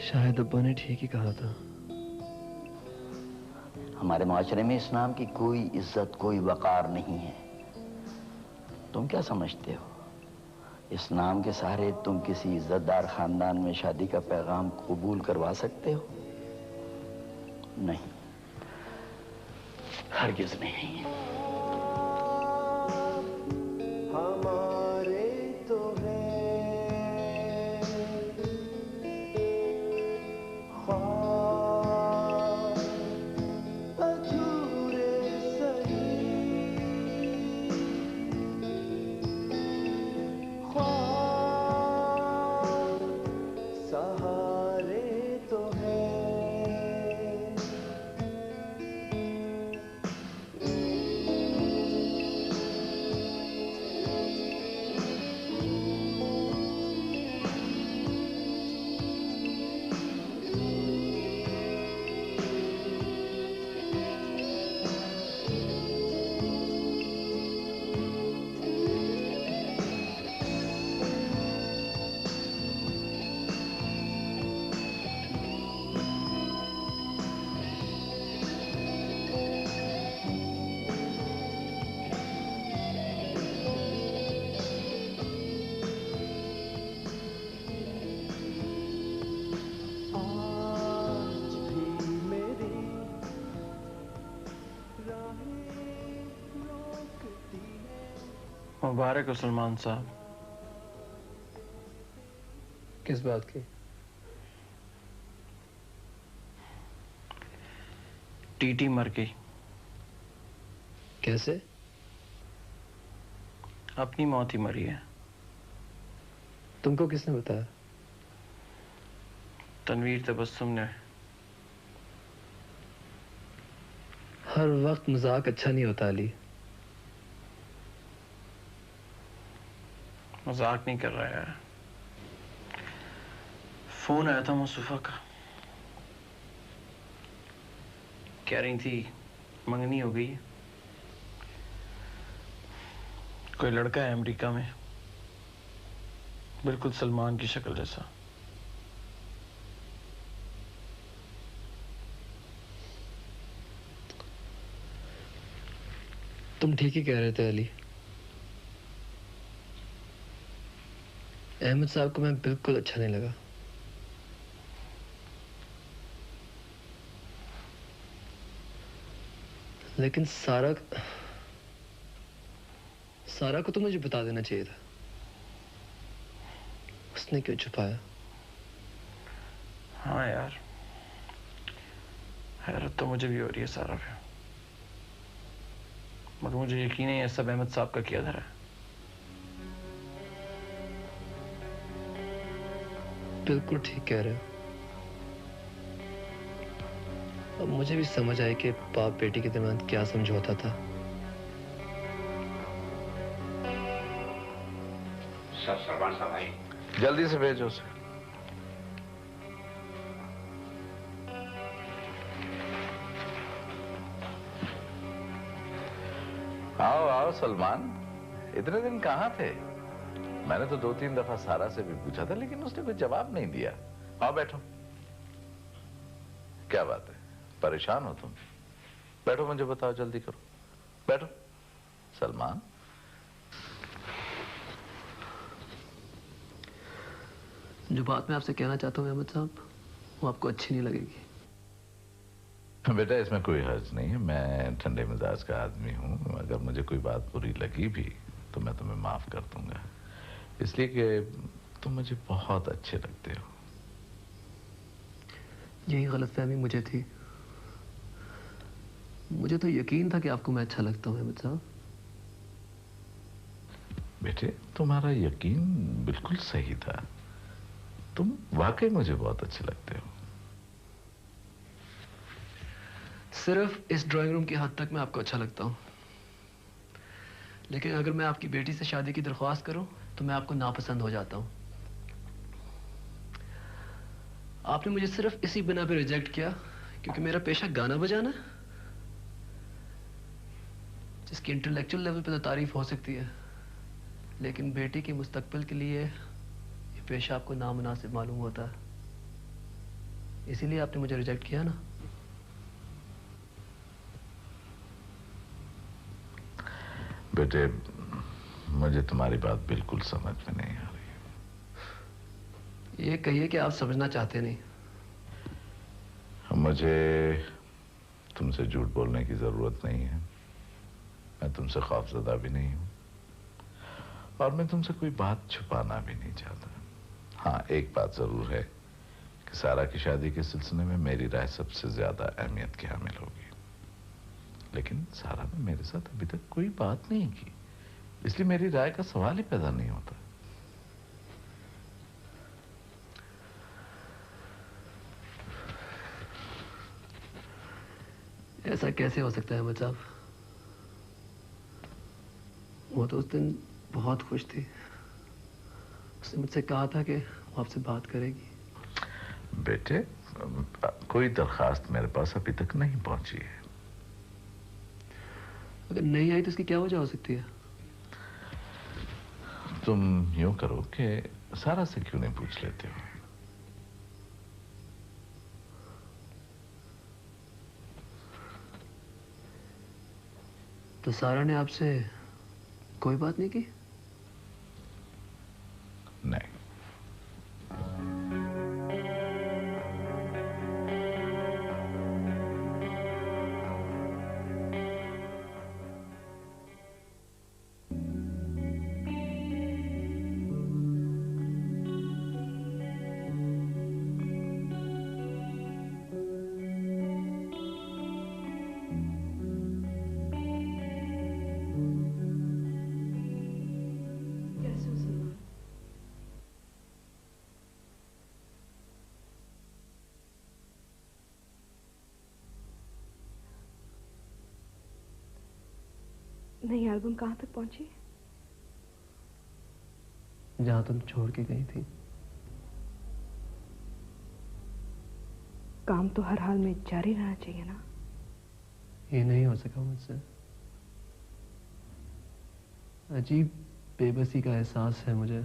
शायद अब्बा ने ठीक ही कहा था। हमारे माशरे में इस नाम की कोई इज्जत, कोई वकार नहीं है। तुम क्या समझते हो, इस नाम के सहारे तुम किसी इज्जतदार खानदान में शादी का पैगाम कबूल करवा सकते हो? नहीं, हरगिज नहीं। हमारे तो है ख्वाब अधूरे सही, ख्वाब सहारे तो है। मुबारक हो सलमान साहब। किस बात की? टीटी मर गई। कैसे? अपनी मौत ही मरी है। तुमको किसने बताया? तनवीर तबस्सुम ने। हर वक्त मजाक अच्छा नहीं होता अली। मजाक नहीं कर रहा यार। फोन आया था मुस्तफा का, कह रही थी मंगनी हो गई। कोई लड़का है अमेरिका में, बिल्कुल सलमान की शक्ल जैसा। तुम ठीक ही कह रहे थे अली। अहमद साहब को मैं बिल्कुल अच्छा नहीं लगा। लेकिन सारा को तो मुझे बता देना चाहिए था। उसने क्यों छुपाया? हाँ यार, हैरत तो मुझे भी हो रही है सारा पे, मगर मुझे यकीन है ये सब अहमद साहब का किया धरा है। बिल्कुल ठीक कह रहे हो। अब मुझे भी समझ आई कि बाप बेटी के दरमियान क्या समझौता था। सलमान साहब भाई, जल्दी से भेजो उसे। आओ आओ सलमान, इतने दिन कहाँ थे? मैंने तो 2-3 दफा सारा से भी पूछा था, लेकिन उसने कोई जवाब नहीं दिया। आओ बैठो। क्या बात है, परेशान हो तुम? बैठो, मुझे बताओ, जल्दी करो, बैठो। सलमान, जो बात मैं आपसे कहना चाहता हूँ अहमद साहब, वो आपको अच्छी नहीं लगेगी। बेटा इसमें कोई हर्ज नहीं है, मैं ठंडे मिजाज का आदमी हूँ। अगर मुझे कोई बात बुरी लगी भी तो मैं तुम्हें माफ कर दूंगा, इसलिए कि तुम मुझे बहुत अच्छे लगते हो। यही गलतफहमी मुझे थी। मुझे तो यकीन था कि आपको मैं अच्छा लगता हूँ अहमद साहब। बेटे तुम्हारा यकीन बिल्कुल सही था, तुम वाकई मुझे बहुत अच्छे लगते हो। सिर्फ इस ड्राइंग रूम की हद तक मैं आपको अच्छा लगता हूँ, लेकिन अगर मैं आपकी बेटी से शादी की दरख्वास्त करूं तो मैं आपको नापसंद हो जाता हूं। आपने मुझे सिर्फ इसी बिना पे रिजेक्ट किया क्योंकि मेरा पेशा गाना बजाना, जिसकी इंटेलेक्चुअल लेवल पे तो तारीफ हो सकती है, लेकिन बेटी के मुस्तकबिल के लिए ये पेशा आपको नामुनासिब मालूम होता है। इसीलिए आपने मुझे रिजेक्ट किया ना। बेटे मुझे तुम्हारी बात बिल्कुल समझ में नहीं आ रही। ये कहिए कि आप समझना चाहते नहीं। मुझे तुमसे झूठ बोलने की जरूरत नहीं है, मैं तुमसे खौफजदा भी नहीं हूं और मैं तुमसे कोई बात छुपाना भी नहीं चाहता। हाँ, एक बात जरूर है कि सारा की शादी के सिलसिले में मेरी राय सबसे ज्यादा अहमियत की हामिल होगी, लेकिन सारा ने मेरे साथ अभी तक कोई बात नहीं की, इसलिए मेरी राय का सवाल ही पैदा नहीं होता। ऐसा कैसे हो सकता है अहमद साहब? वो तो उस दिन बहुत खुश थी। उसने मुझसे कहा था कि वो आपसे बात करेगी। बेटे कोई दरखास्त मेरे पास अभी तक नहीं पहुंची है। अगर नहीं आई तो इसकी क्या वजह हो सकती है? तुम यूं करो कि सारा से क्यों नहीं पूछ लेते हो? तो सारा ने आपसे कोई बात नहीं की? नहीं। नई एल्बम कहाँ तक पहुंची? जहां तुम छोड़ के गई थी। काम तो हर हाल में जारी रहना चाहिए ना। ये नहीं हो सका मुझसे। अजीब बेबसी का एहसास है मुझे।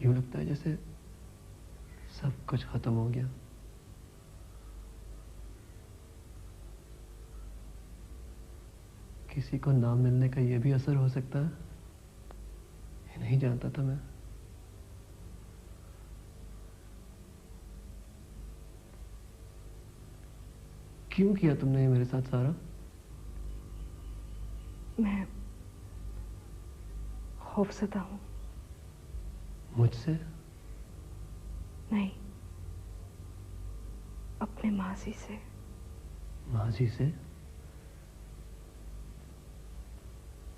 यूं लगता है जैसे सब कुछ खत्म हो गया। किसी को ना मिलने का ये भी असर हो सकता है, ये नहीं जानता था मैं। क्यों किया तुमने ये मेरे साथ सारा? मैं खौफज़दा हूं। मुझसे? नहीं, अपने माजी से। माजी से?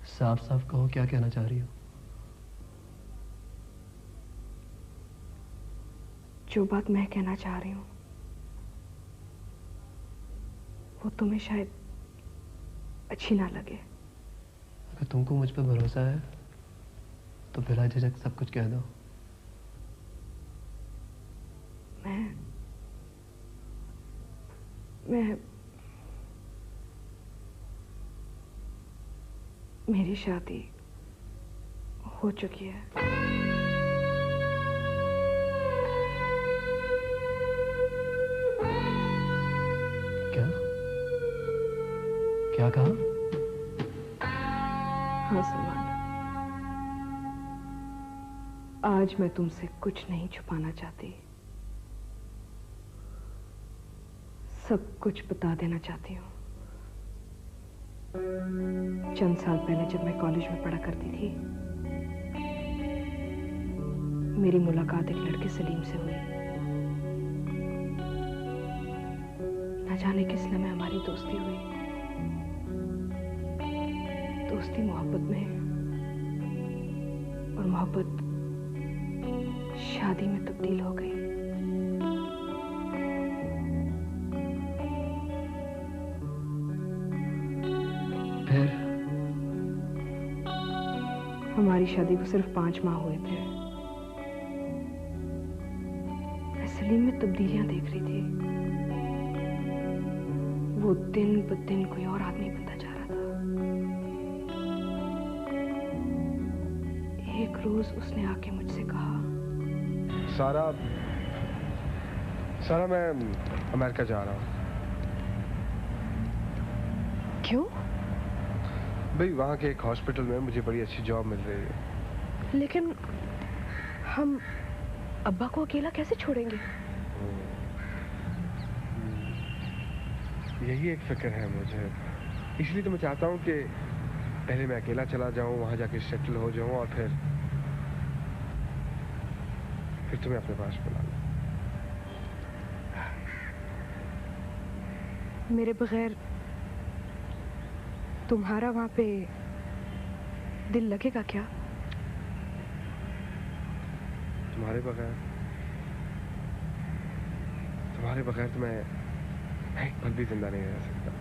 साफ साफ कहो, क्या कहना चाह रही हो? जो बात मैं कहना चाह रही हूं वो तुम्हें शायद अच्छी ना लगे। अगर तुमको मुझ पर भरोसा है तो बिला झिझक सब कुछ कह दो। मेरी शादी हो चुकी है। क्या? क्या कहा? हाँ सलमान, आज मैं तुमसे कुछ नहीं छुपाना चाहती, सब कुछ बता देना चाहती हूँ। चंद साल पहले जब मैं कॉलेज में पढ़ा करती थी, मेरी मुलाकात एक लड़के सलीम से हुई। न जाने किस लम्हे हमारी दोस्ती हुई। दोस्ती मोहब्बत में और मोहब्बत शादी में तब्दील हो गई। फिर हमारी शादी को सिर्फ 5 माह हुए थे। मैं सलीम में तब्दीलियां देख रही थी। वो दिन ब दिन कोई और आदमी बनता जा रहा था। एक रोज उसने आके मुझसे कहा, सारा मैं अमेरिका जा रहा हूँ। क्यों? भाई वहाँ के एक हॉस्पिटल में मुझे बड़ी अच्छी जॉब मिल रही है। लेकिन हम अब्बा को अकेला कैसे छोड़ेंगे? यही एक फिक्र है मुझे, इसलिए तो मैं चाहता हूँ कि पहले मैं अकेला चला जाऊँ, वहाँ जाके सेटल हो जाऊँ और फिर तुम्हें अपने पास बुला लूँ। मेरे बगैर तुम्हारा वहां पे दिल लगेगा क्या? तुम्हारे बगैर तो मैं एक पल भी जिंदा नहीं रह सकता।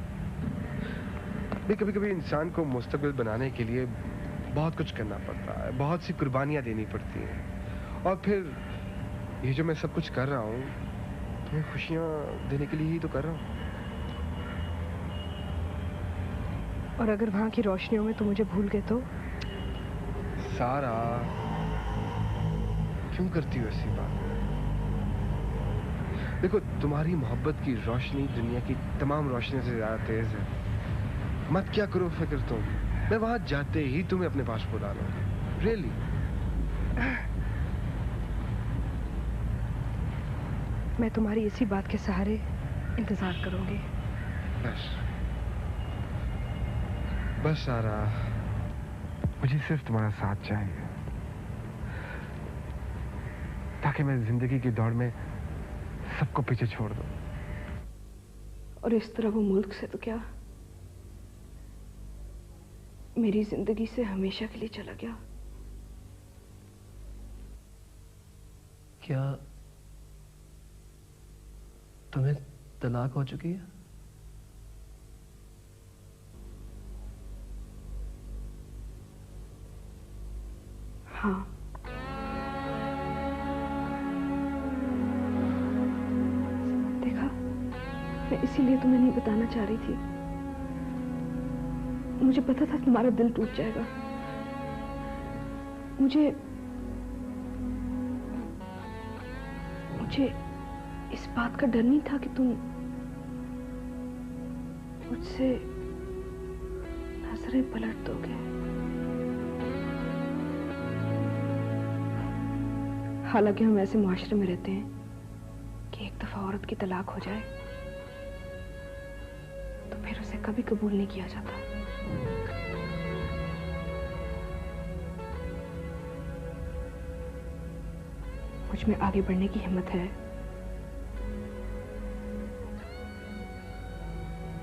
कभी कभी इंसान को मुस्तकबिल बनाने के लिए बहुत कुछ करना पड़ता है, बहुत सी कुर्बानियां देनी पड़ती हैं, और फिर ये जो मैं सब कुछ कर रहा हूँ तुम्हें खुशियां देने के लिए ही तो कर रहा हूँ। और अगर वहां की रोशनियों में तुम मुझे भूल गए तो? सारा, क्यों करती हो ऐसी बात? देखो, तुम्हारी मोहब्बत की रोशनी दुनिया की तमाम रोशनी से ज्यादा तेज है। मत क्या करो फिक्र तुम, मैं वहां जाते ही तुम्हें अपने पास बुला लूंगा। रियली? मैं तुम्हारी इसी बात के सहारे इंतजार करूंगी। बस सारा, मुझे सिर्फ तुम्हारा साथ चाहिए ताकि मैं जिंदगी की दौड़ में सबको पीछे छोड़ दूं। और इस तरह वो मुल्क से तो क्या, मेरी जिंदगी से हमेशा के लिए चला गया। क्या तुम्हें तलाक हो चुकी है? हाँ। देखा, मैं इसीलिए तुम्हें नहीं बताना चाह रही थी। मुझे पता था तुम्हारा दिल टूट जाएगा। मुझे इस बात का डर नहीं था कि तुम मुझसे नजरें पलट दोगे। हालांकि हम ऐसे मुआशरे में रहते हैं कि एक दफा औरत की तलाक हो जाए तो फिर उसे कभी कबूल नहीं किया जाता। मुझ में आगे बढ़ने की हिम्मत है।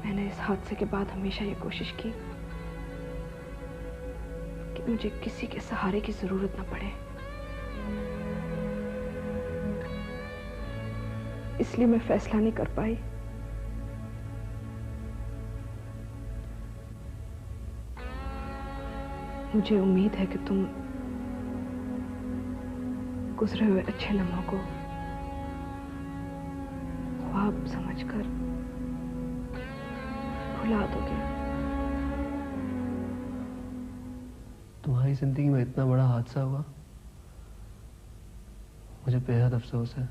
मैंने इस हादसे के बाद हमेशा ये कोशिश की कि मुझे किसी के सहारे की जरूरत न पड़े। इसलिए मैं फैसला नहीं कर पाई। मुझे उम्मीद है कि तुम गुजरे हुए अच्छे लम्हों को ख्वाब समझकर भुला दोगे। तुम्हारी जिंदगी में इतना बड़ा हादसा हुआ, मुझे बेहद अफसोस है।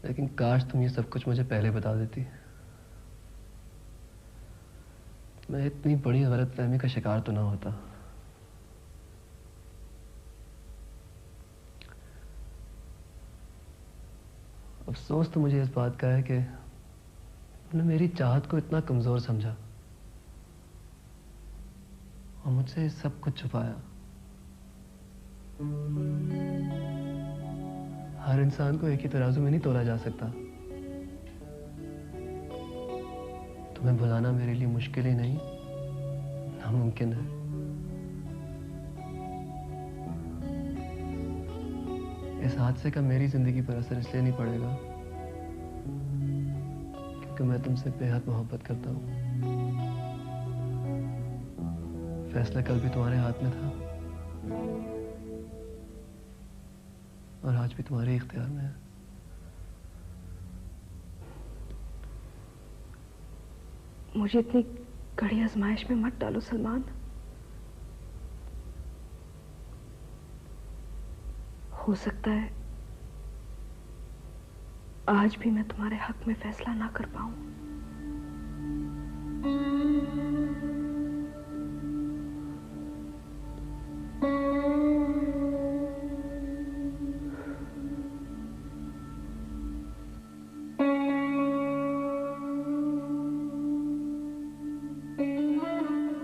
लेकिन काश तुम ये सब कुछ मुझे पहले बता देती। मैं इतनी बड़ी गलतफहमी का शिकार तो ना होता। अफसोस तो मुझे इस बात का है कि तुमने मेरी चाहत को इतना कमजोर समझा और मुझसे सब कुछ छुपाया। हर इंसान को एक ही तराजू में नहीं तोला जा सकता। तुम्हें भुलाना मेरे लिए मुश्किल ही नहीं, नामुमकिन है। इस हादसे का मेरी जिंदगी पर असर इसलिए नहीं पड़ेगा क्योंकि मैं तुमसे बेहद मोहब्बत करता हूँ। फैसला कल भी तुम्हारे हाथ में था और आज भी तुम्हारे इख्तियार में है। मुझे इतनी कड़ी आजमाइश में मत डालो सलमान। हो सकता है आज भी मैं तुम्हारे हक में फैसला ना कर पाऊं।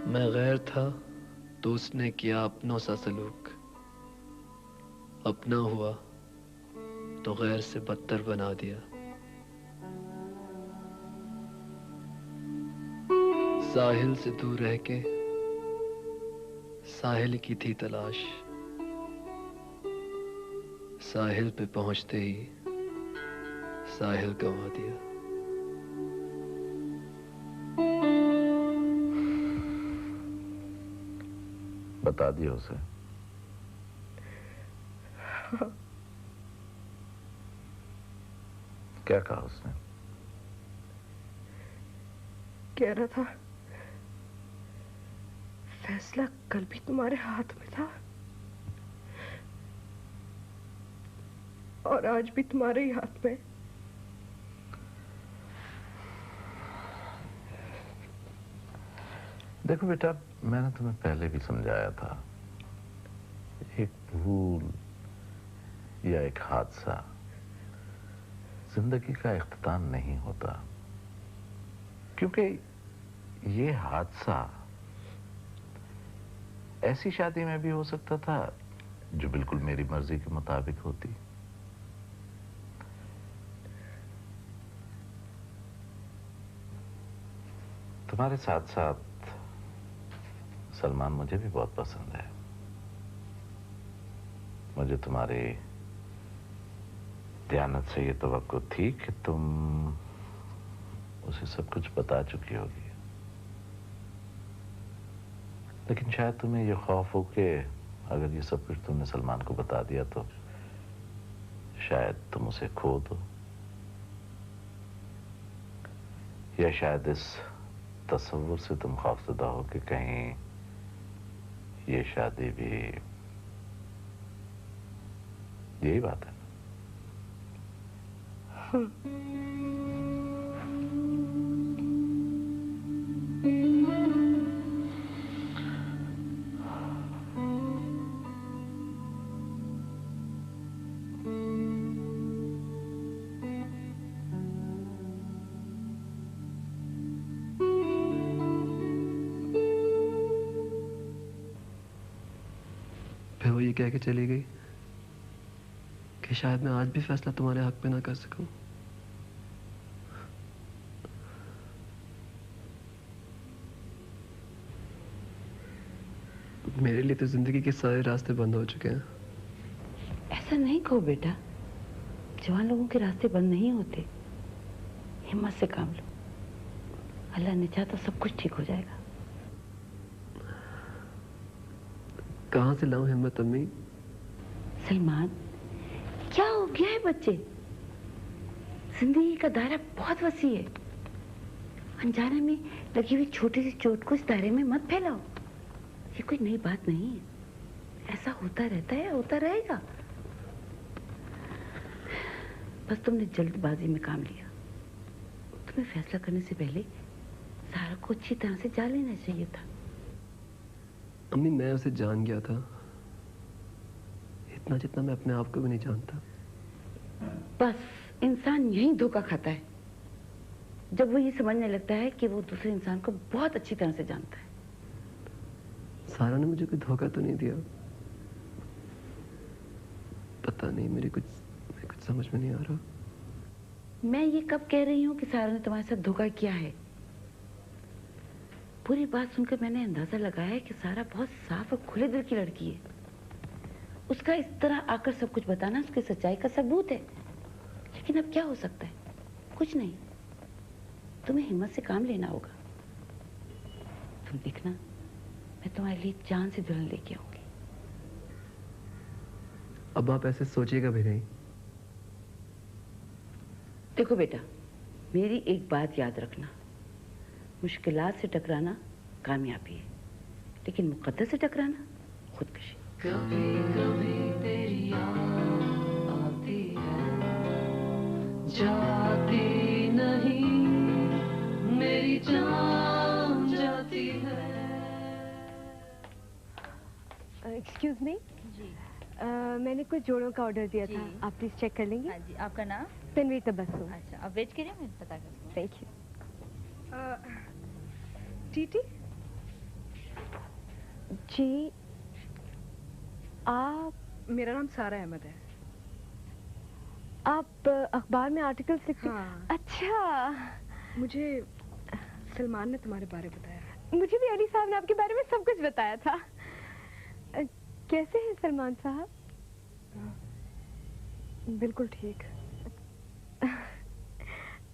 मैं गैर था तो उसने किया अपनों सा सलूक, अपना हुआ तो गैर से बदतर बना दिया। साहिल से दूर रह के साहिल की थी तलाश, साहिल पे पहुंचते ही साहिल गंवा दिया। बता दिया उसे? क्या कहा उसने? कह रहा था फैसला कल भी तुम्हारे हाथ में था और आज भी तुम्हारे ही हाथ में। देखो बेटा, मैंने तुम्हें पहले भी समझाया था, एक भूल या एक हादसा जिंदगी का इख्तिताम नहीं होता, क्योंकि ये हादसा ऐसी शादी में भी हो सकता था जो बिल्कुल मेरी मर्जी के मुताबिक होती। तुम्हारे साथ साथ सलमान मुझे भी बहुत पसंद है। मुझे तुम्हारे दयानत से ये तवक्को थी कि तुम उसे सब कुछ बता चुकी होगी, लेकिन शायद तुम्हें ये खौफ हो कि अगर ये सब कुछ तुमने सलमान को बता दिया तो शायद तुम उसे खो दो, या शायद इस तस्वुर से तुम खौफजदा हो कि कहीं ये शादी भी, यही बात है। फिर वो ये कह के चली गई कि शायद मैं आज भी फैसला तुम्हारे हक में ना कर सकूं। मेरे लिए तो जिंदगी के सारे रास्ते बंद हो चुके हैं। ऐसा नहीं कहो बेटा, जवान लोगों के रास्ते बंद नहीं होते। हिम्मत से काम लो, अल्लाह ने चाहा तो सब कुछ ठीक हो जाएगा। कहां से लाऊं हिम्मत अम्मी? सलमान, क्या हो गया है बच्चे? जिंदगी का दायरा बहुत वसी है। अनजाने में लगी हुई छोटी सी चोट को इस दायरे में मत फैलाओ। ये कोई नई बात नहीं है, ऐसा होता रहता है, होता रहेगा। बस तुमने जल्दबाजी में काम लिया। तुम्हें फैसला करने से पहले सारा को अच्छी तरह से जान लेना चाहिए था। अम्मी, मैं उसे जान गया था, इतना जितना मैं अपने आप को भी नहीं जानता। बस इंसान यही धोखा खाता है जब वो ये समझने लगता है कि वो दूसरे इंसान को बहुत अच्छी तरह से जानता है। सारा ने मुझे कोई धोखा तो नहीं दिया? पता नहीं, मेरे कुछ समझ में नहीं आ रहा। मैं ये कब कह रही हूँ कि सारा ने तुम्हारे साथ धोखा किया है? पूरी बात सुनकर मैंने अंदाजा लगाया है कि सारा बहुत साफ और खुले दिल की लड़की है। उसका इस तरह आकर सब कुछ बताना उसकी सच्चाई का सबूत है। लेकिन अब क्या हो सकता है? कुछ नहीं, तुम्हें हिम्मत से काम लेना होगा। तुम देखना, मैं तुम्हारे लिए जान से दुल्हन लेके आऊंगी। अब आप ऐसे सोचिएगा भी नहीं। देखो बेटा, मेरी एक बात याद रखना, मुश्किलात से टकराना कामयाबी है, लेकिन मुकद्दर से टकराना खुदकुशी। कभी कभी तेरी याद आती है, जाती नहीं, मेरी जान जाती है। एक्सक्यूज मी जी, मैंने कुछ जोड़ों का ऑर्डर दिया था, आप प्लीज चेक कर लेंगे? हाँ जी। आपका नाम? तन्वीर तबस्सुम। अच्छा, आप वेट करिए, मैं पता करती हूँ। Thank you. टीटी जी, आप? मेरा नाम सारा अहमद है। आप अखबार में आर्टिकल्स लिखते हैं? हाँ। अच्छा, मुझे सलमान ने तुम्हारे बारे में बताया। मुझे भी अली साहब ने आपके बारे में सब कुछ बताया था। कैसे हैं सलमान साहब? बिल्कुल ठीक।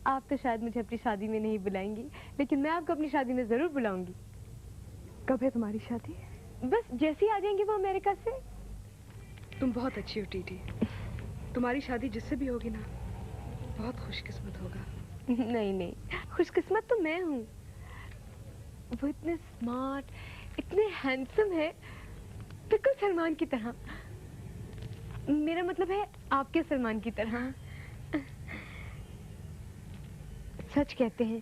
आप तो शायद मुझे अपनी शादी में नहीं बुलाएंगी, लेकिन मैं आपको अपनी शादी में जरूर बुलाऊंगी। कब है तुम्हारी शादी? बस जैसे ही आ जाएंगे वो अमेरिका से। तुम बहुत अच्छी हो टीटी। तुम्हारी शादी जिससे भी होगी ना, बहुत खुशकिस्मत होगा। नहीं नहीं, खुशकिस्मत तो मैं हूँ। वो इतने स्मार्ट, इतने हैंडसम है, बिल्कुल सलमान की तरह। मेरा मतलब है आपके सलमान की तरह। सच कहते हैं,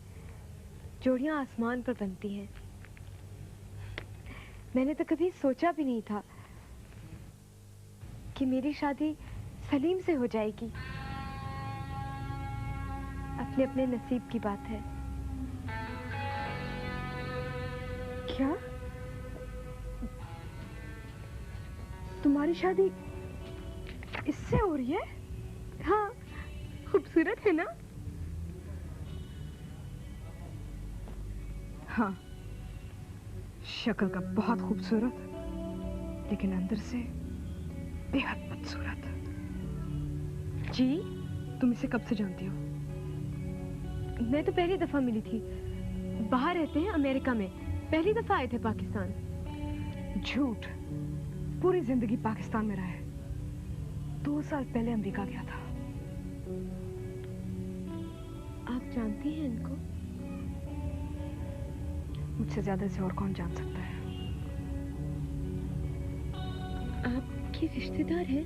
जोड़ियां आसमान पर बनती हैं। मैंने तो कभी सोचा भी नहीं था कि मेरी शादी सलीम से हो जाएगी। अपने अपने नसीब की बात है। क्या तुम्हारी शादी इससे हो रही है? हाँ, खूबसूरत है ना? हाँ, शक्ल का बहुत खूबसूरत, लेकिन अंदर से बेहद बदसूरत। जी? तुम इसे कब से जानती हो? मैं तो पहली दफा मिली थी। बाहर रहते हैं अमेरिका में, पहली दफा आए थे पाकिस्तान। झूठ, पूरी जिंदगी पाकिस्तान में रहा है। 2 साल पहले अमेरिका गया था। आप जानती हैं इनको? मुझसे ज्यादा से और कौन जान सकता है। आपके रिश्तेदार हैं?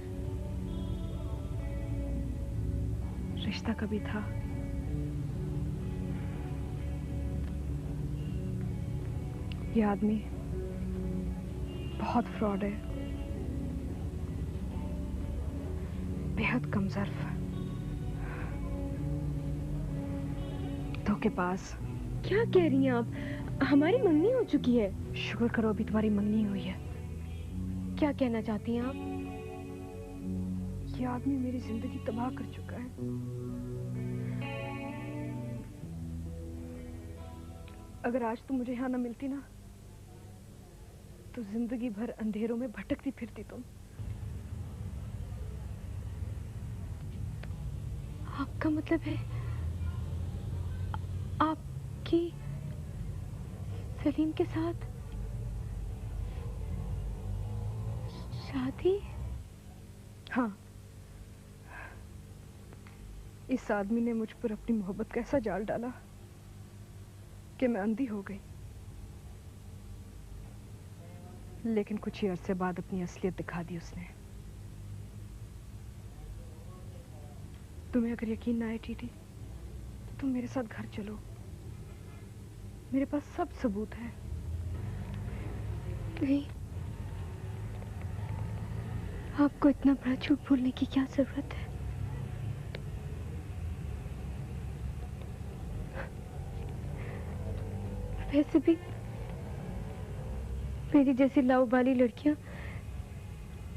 रिश्ता कभी था, ये आदमी बहुत फ्रॉड है, बेहद कमजोर, धोखेबाज। क्या कह रही हैं आप? हमारी मंगनी हो चुकी है। शुक्र करो अभी तुम्हारी मंगनी हुई है। क्या कहना चाहती हैं आप? ये आदमी मेरी जिंदगी तबाह कर चुका है। अगर आज तुम मुझे यहाँ ना मिलती ना, तो जिंदगी भर अंधेरों में भटकती फिरती तुम। आपका मतलब है आपकी सलीम के साथ शादी? हाँ, इस आदमी ने मुझ पर अपनी मोहब्बत का ऐसा जाल डाला कि मैं अंधी हो गई। लेकिन कुछ ही अरसे बाद अपनी असलियत दिखा दी उसने। तुम्हें अगर यकीन ना आए टीटी, तो तुम मेरे साथ घर चलो, मेरे पास सब सबूत है। नहीं, आपको इतना बड़ा झूठ बोलने की क्या जरूरत है? वैसे भी मेरी जैसी लाऊ वाली लड़कियां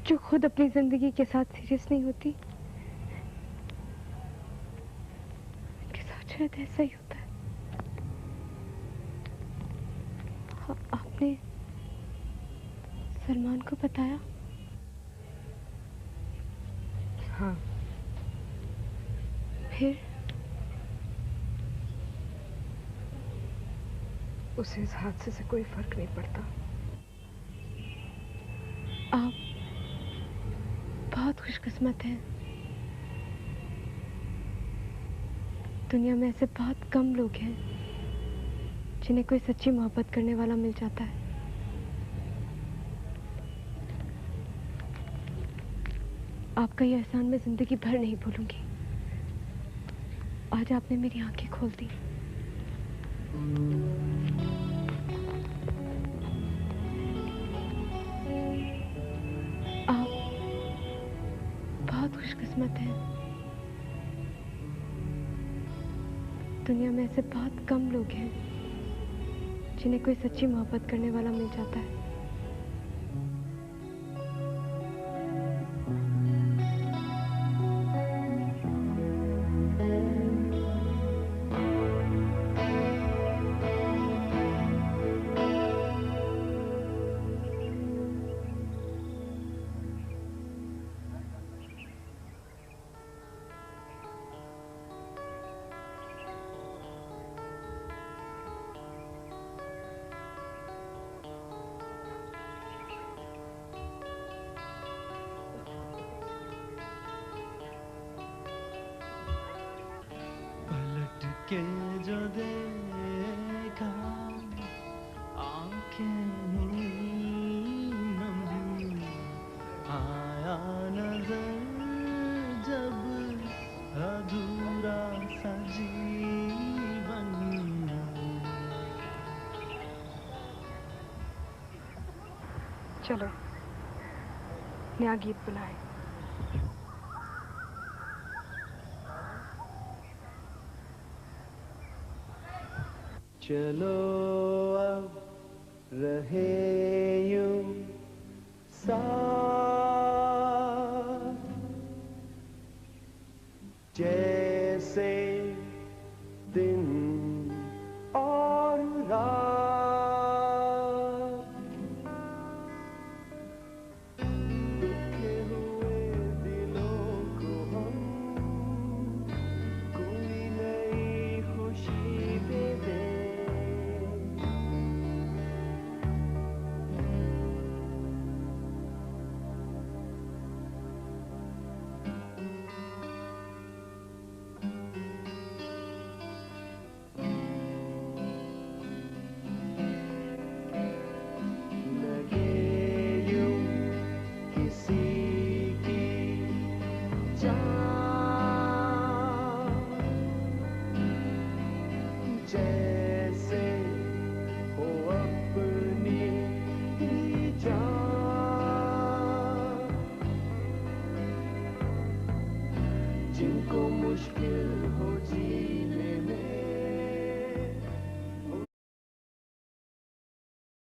जो खुद अपनी जिंदगी के साथ सीरियस नहीं होती, उनके साथ शायद ऐसा ही होता है। आपने सलमान को बताया? हाँ। फिर? उसे इस हादसे से कोई फर्क नहीं पड़ता। आप बहुत खुशकिस्मत हैं। दुनिया में ऐसे बहुत कम लोग हैं जिन्हें कोई सच्ची मोहब्बत करने वाला मिल जाता है। आपका ये एहसान मैं जिंदगी भर नहीं भूलूंगी। आज आपने मेरी आंखें खोल दी। आप बहुत खुशकिस्मत हैं। दुनिया में ऐसे बहुत कम लोग हैं जिन्हें कोई सच्ची मोहब्बत करने वाला मिल जाता है। के जो देखा आंखें नम हुई, आया नजर जब अधूरा सा जीवन। चलो नया गीत बुलाए। चलो अब रहे यूं साथ, जैसे दिन और रात। दुखे हुए दिलों को हम कोई नई खुशी जैसे हो अपनी ही जान, जिनको मुश्किल हो जीने में